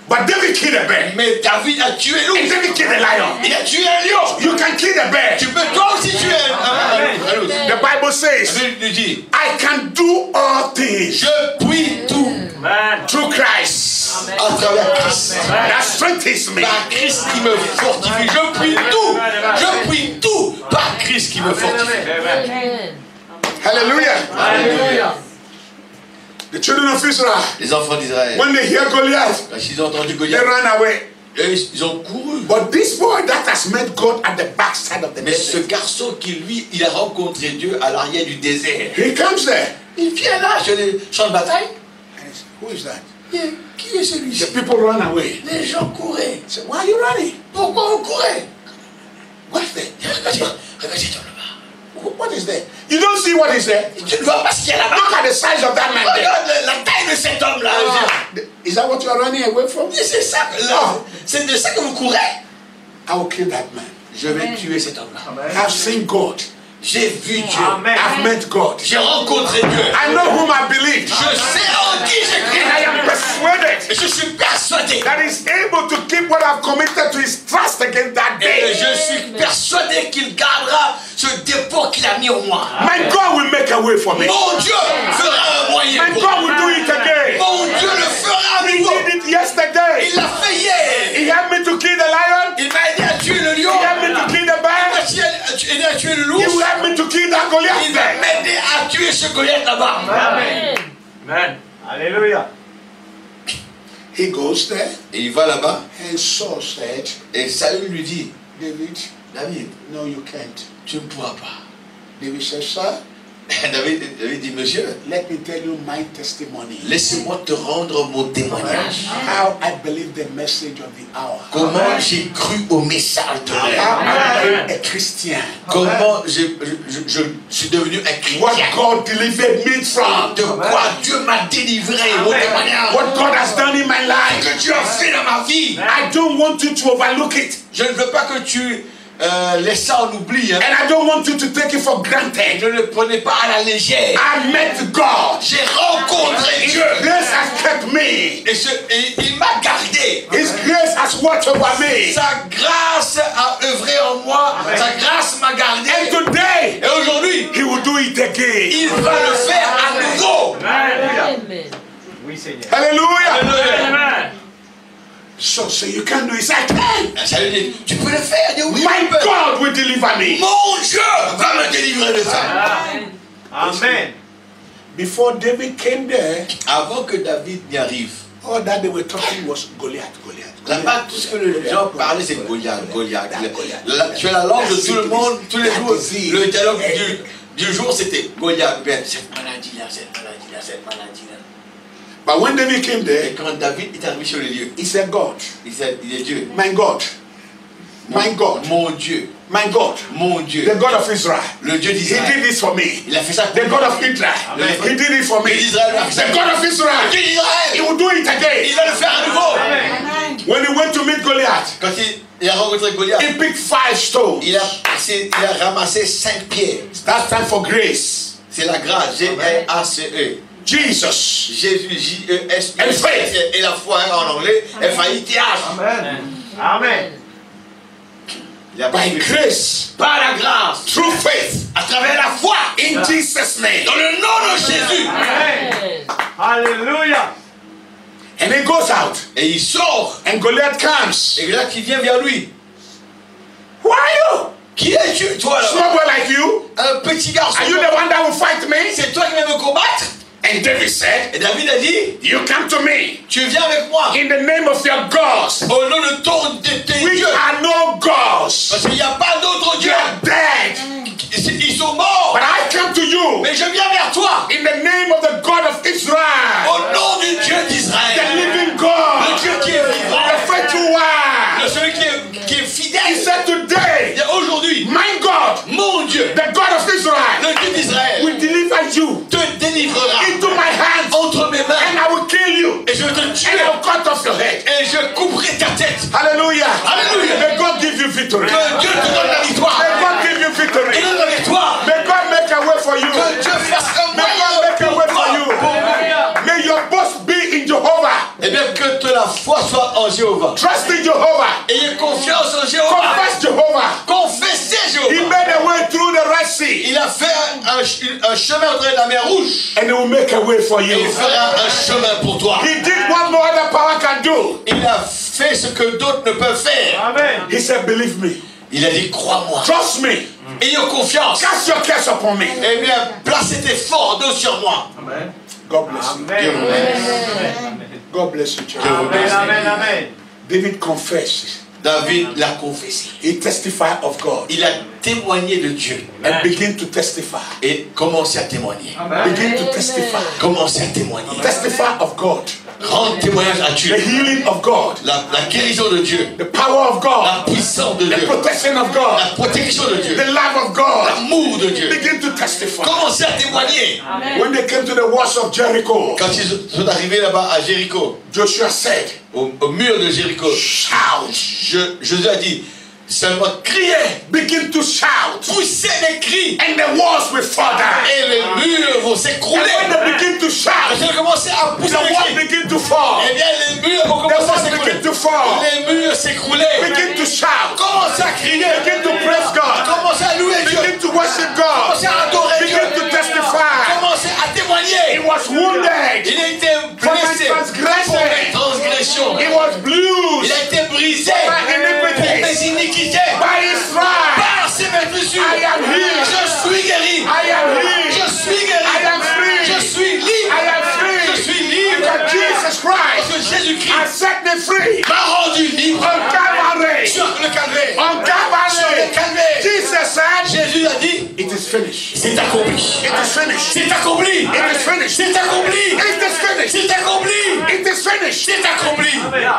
But David killed the bear Mais David a tué and l'ours. David killed the lion. Il a tué un lion. You can kill the bear. Tu peux toi aussi tuer un ours. The Bible says, La Bible nous dit, I can do all things je puis tout Amen. through Christ à travers Christ. that strengthens me. Par Christ qui me fortifie. Je puis tout. Je puis tout par Christ qui me fortifie. Amen. Hallelujah. Alléluia. The children of Israel, Les enfants d'Israël, when they hear Goliath, quand ils ont entendu they Goliath, ran away. ils ont couru. But this boy that has met God at the backside of the Mais ce desert, garçon qui, lui, il a rencontré Dieu à l'arrière du désert. he comes there. Il vient là sur les champs de bataille. And he said, who is that? Qui est celui-ci? The people run away. Les gens couraient. He said, why are you running? Pourquoi vous courez? What's there? Regardez dans le bas. What is there? You don't see what is there? Tu ne vois pas ce qu'il y a là-bas? Look at the size of that man there. Regarde la taille de cet homme-là. Is that what you are running away from? C'est ça, là. C'est de ça que vous courez. I will kill that man. Je vais tuer cet homme-là. I've seen God. J'ai vu Dieu. Amen. I've met God. J'ai rencontré Dieu. I know whom I believe. Je sais en qui j'ai cru. And I am persuaded Et je suis persuadé. that he's able to keep what I've committed to his trust against that Et day. je suis persuadé qu'il gardera ce dépôt qu'il a mis en moi. My God will make a way for me. Mon Dieu fera un moyen. My pour God moi. will do it again. Mon Dieu le fera à He nouveau. did it yesterday. Il l'a fait hier. He helped me to kill the lion. Il m'a aidé à tuer le lion. He helped me to kill the Il bear. m'a aidé à tuer le He loup. will help me to kill that Goliath Il va there. m'aider à tuer ce Goliath là-bas. Amen. Amen. Alléluia. He goes there, Et il va là-bas. and Saul said, Et Saül lui dit, David, David, no, you can't. tu ne pourras pas. David said, sir, David dit, monsieur, let me tell you my testimony. laisse-moi te rendre mon témoignage. How I believe the message of the hour. Comment j'ai cru au message de How l'heure. I became a Christian. Comment je suis devenu un What chrétien. God delivered me from. De quoi Dieu m'a délivré, mon témoignage. What God has done in my life. Que Dieu a fait dans ma vie. I don't want you to overlook it. Je ne veux pas que tu laissé en oubli. Hein. And I don't want you to take it for Ne granted. le prenez pas à la légère. I met God. J'ai rencontré Dieu. Grace has kept me. Et il m'a gardé. His grace has watched over me. Sa grâce a œuvré en moi. Sa grâce m'a gardé. And today, Et aujourd'hui, He will do it again. il va le faire à nouveau. Amen. Oui, Seigneur. Hallelujah. Amen. So you can do it. I can. Ça veut dire, tu peux le faire. Dis, oui, My je peux. God will deliver me. Mon Dieu va me délivrer de ça. Amen. Before David came there, Avant que David n'y arrive, all that they were talking was Goliath, Goliath. là-bas, tout ce que les gens parlaient, c'est Goliath, Goliath. Tu as la langue de tout le monde, tous les jours. Le dialogue du jour, c'était Goliath. Bien, cette maladie-là, cette maladie-là, cette maladie-là. But when David came Et there, quand David est arrivé sur le lieu, he said, God, il est Dieu. my God, my God, Mon Dieu, my God, mon Dieu, the God of Israel. le Dieu He d'Israël. did this for me. Il a fait ça The pour God moi. of Israel. Amen. He did it for me. Le Dieu d'Israël a fait ça. The God of Le Israel. Dieu He d'Israël, will do it il again. va le faire à nouveau. Amen. When he went to meet Goliath, Quand il a rencontré Goliath, he picked 5 stones. il a ramassé 5 pierres. That's time for grace. C'est la grâce, G-R-A-C-E. Jesus. Jésus, J-E-S-U. And faith. Et la foi en anglais, F-A-I-T-H. Amen. Amen. Il a By grace, par la grâce, through faith, à travers la foi, in Jesus' name. dans le nom de Jésus. Amen. Alléluia. And he goes out. Et il sort. And Goliath comes. Et là, qui vient vers lui. Who are you? Qui es-tu, toi, là? Small boy like you? Un petit garçon. Are you the one that will fight me? C'est toi qui viens me combattre? And David said, Et David a dit, you come to me tu viens avec moi. in the name of your gods, Au nom de tes which dieux. are no gods. Parce qu'il n'y a pas d'autre You Dieu. are dead. Ils sont morts. But I come to you Mais je viens vers toi. in the name of the God of Israel, Au nom du Dieu the d'Israël. living Le God, Dieu qui est vivant. the faithful one. Celui qui est He fidèle. said today, Et aujourd'hui, my God, mon Dieu, the God of Israel, le Dieu d'Israël, will deliver you te délivrera into my hands, entre mes and mains. I will kill you, Et je vais te and tuer. I will cut off your head. Et je couperai ta tête. Hallelujah. Hallelujah. May God give you victory. Que Dieu te donne la victoire. May God give you Te victory. donne la victoire. May God make a way for you. Que Dieu fasse un May God make a way for you. moyen. May your boast be in Jehovah. Eh bien, que la foi soit en Jéhovah. Trust in Jehovah. Ayez confiance en Jéhovah. Confess Jehovah. Confessez He Jéhovah. made a way through the Red Sea, Il a fait un chemin entre la mer Rouge. and He will make a way for Et you. il fera un chemin pour toi. He did what no other power can do. Il a fait ce que d'autres ne peuvent faire. Amen. He said, believe me. Il a dit, crois-moi. Trust me. Ayez confiance. Cast your cares upon me. Eh bien, placez tes fardeaux sur moi. Amen. God bless you. Amen. God bless you, church. Amen. Amen. Amen. David confessed. David l'a confessé. He testified of God Il a témoigné de Dieu. and began to testify. Et commencé à témoigner. Begin to testify. Commencez à témoigner. Testify of God. Rendre témoignage à The Dieu. healing of God. La guérison de Dieu. The power of God. La puissance de The Dieu. protection of God. La protection de Dieu. The love of God. L'amour de Dieu. Begin to testify. Commencez à témoigner. When they came to the walls of Jericho, Quand ils sont arrivés là-bas à Jéricho, Joshua said, au mur de Jéricho, shout. Jésus a dit, seulement criez, Begin to shout. poussez des cris, And the walls will fall down. et les murs vont And s'écrouler. when they begin to Quand shout, ils ont commencé à pousser the des walls cris, begin to fall. eh bien les murs vont The commencer à walls s'écrouler. begin to fall. Les murs s'écroulaient. Begin to shout. Commencez à crier. Begin to praise God. Commencez à louer Dieu. Begin to worship God. Commencez à adorer Dieu. Begin to testify. Commencez à témoigner. He was wounded Il a été for my blessé pour transgression. mes transgressions. He was bruised Il a été brisé by pour iniquities. mes iniquités. By his stripes. Par ses blessures, I am healed. je suis guéri. I am healed. Je suis guéri. I am free. Je suis libre. I am free. Je suis libre. Because Jesus Parce Christ que has Jésus-Christ set me free m'a rendu libre on Calvary. sur le calvaire. On Sur Calvary. le calvaire. Jesus said, Jésus a dit, it is finished. c'est accompli. It is finished. C'est accompli. It is finished. C'est accompli. It is finished. C'est accompli. It is finished. C'est accompli.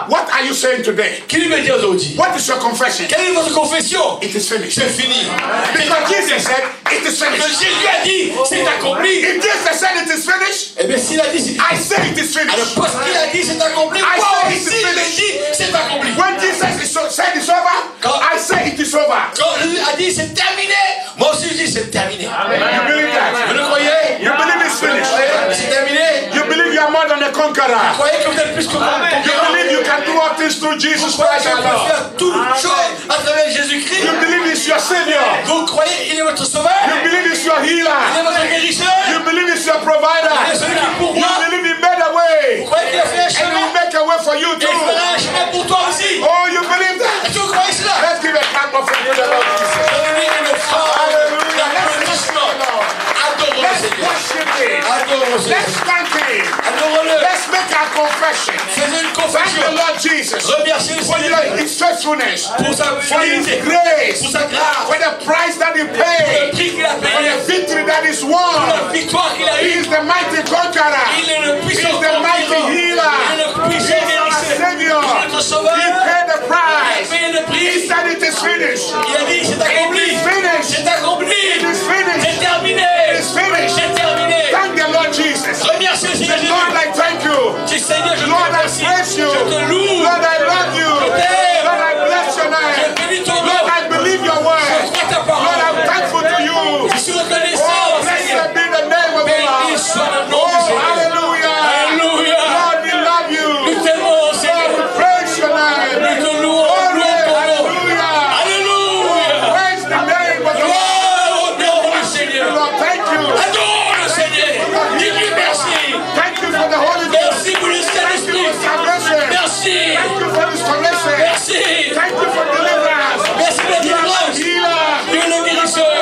What are you saying today? Qui veut dire aujourd'hui? What is your confession? Quelle est votre confession? It is finished. C'est fini. Because Jesus said, it is Que finished. Jésus a dit, c'est accompli. If Jesus said it is finished, Eh bien, s'il a dit, c'est I say it is alors finished. parce qu'il a dit, c'est accompli. I Moi say aussi, it's il a finished. dit, c'est accompli. When Jesus said it's over, I say it is over. over. Quand Jésus a dit c'est terminé, moi aussi je dis c'est terminé. You believe that? Vous le croyez? You believe it's finished? C'est terminé? You believe you are more than a conqueror? Vous croyez que vous êtes plus que moi? You believe you can do all things through Jesus Vous croyez Christ que our vous pouvez Lord? faire toutes choses à travers Jésus-Christ? You believe He's your Savior? Vous croyez qu'il est votre sauveur? You believe He's your Il est healer? votre guérisseur? You believe He's your Il est provider? celui qui pour You moi. believe He made a way? Vous croyez qu'il a fait un And He chemin? will make a way for you Et il too. fera un chemin pour toi aussi. Oh, you believe that? Est-ce que vous croyez cela? Let's give a clap of praise to the Lord Jesus. Donnez-lui une force Hallelujah. Let's d'applaudissement. worship the Lord. Adorons le Let's Seigneur. worship Him. Adorons le Seigneur. Let's thank Him. Adorons-le. Let's make our confession. Faisons une Thank the confession. Lord Jesus Remerciez le for Seigneur His faithfulness, pour sa for His fidélité, grace, pour sa grâce, for the price that He pour le paid, prix qu'il a for payé, the victory that is pour won. la victoire qu'il a He eue. is the mighty conqueror. Il est le He puissant is the mighty conquérant. healer. Il est le He puissant is our guérisseur. Savior. Il est notre sauveur. He paid the Il a price. payé le He prix. said it is finished. Il a dit c'est It accompli. is finished. C'est accompli. It is finished. C'est terminé. It is finished. C'est terminé. Thank the Lord Jesus. Remerciez le Seigneur Say, Jésus. Lord, I thank you. Dis Seigneur, je te Lord, I remercie. praise you. Je te loue. Lord, I love you. Je t'aime. Lord, I bless your Je name. bénis ton Lord, nom. I believe your Je word. crois ta Lord, parole. I'm thankful to you. Je suis reconnaissant, Oh, Seigneur. blessed be the name of the Béni Lord. soit le nom du Oh, Seigneur. hallelujah. Alléluia. Lord, we love you. Nous t'aimons, Lord, Seigneur. we praise your name. Nous te louons, Glory, louons ton nom. hallelujah. Alléluia. Praise the name of the Lord. Gloire au nom du Seigneur. Lord, thank you. Adore le Seigneur. Dis-lui merci. Thank you for the Holy Ghost. Merci pour le Thank you Saint-Esprit. for salvation. Merci. Thank you for restoration. Merci. Thank you for deliverance. Merci de la délivrance. Healer. Tu es le guérisseur.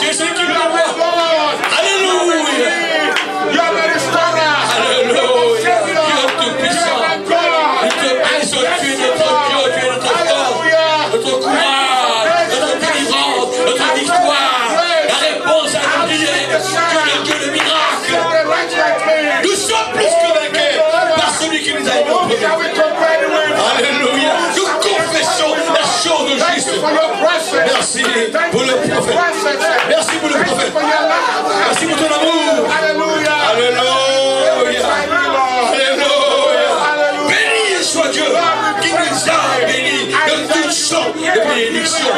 Tu es celui qui nous envoie. Lord. Alléluia. You are the restorer. Alléluia. Tu es tout puissant. Nous te bénissons. Tu es notre Dieu. Tu es notre force. Notre courage. Notre délivrance. Notre victoire. La réponse à nos prières. Tu es le Dieu de miracle. Nous sommes plus que vainqueurs par celui qui nous a aimés au premier. Alléluia. Nous confessons la chose juste. Merci pour le prophète. Merci pour le prophète. Merci pour ton amour. Alléluia. Alléluia. Alléluia. Béni soit Dieu qui nous a bénis de toutes sortes de bénédictions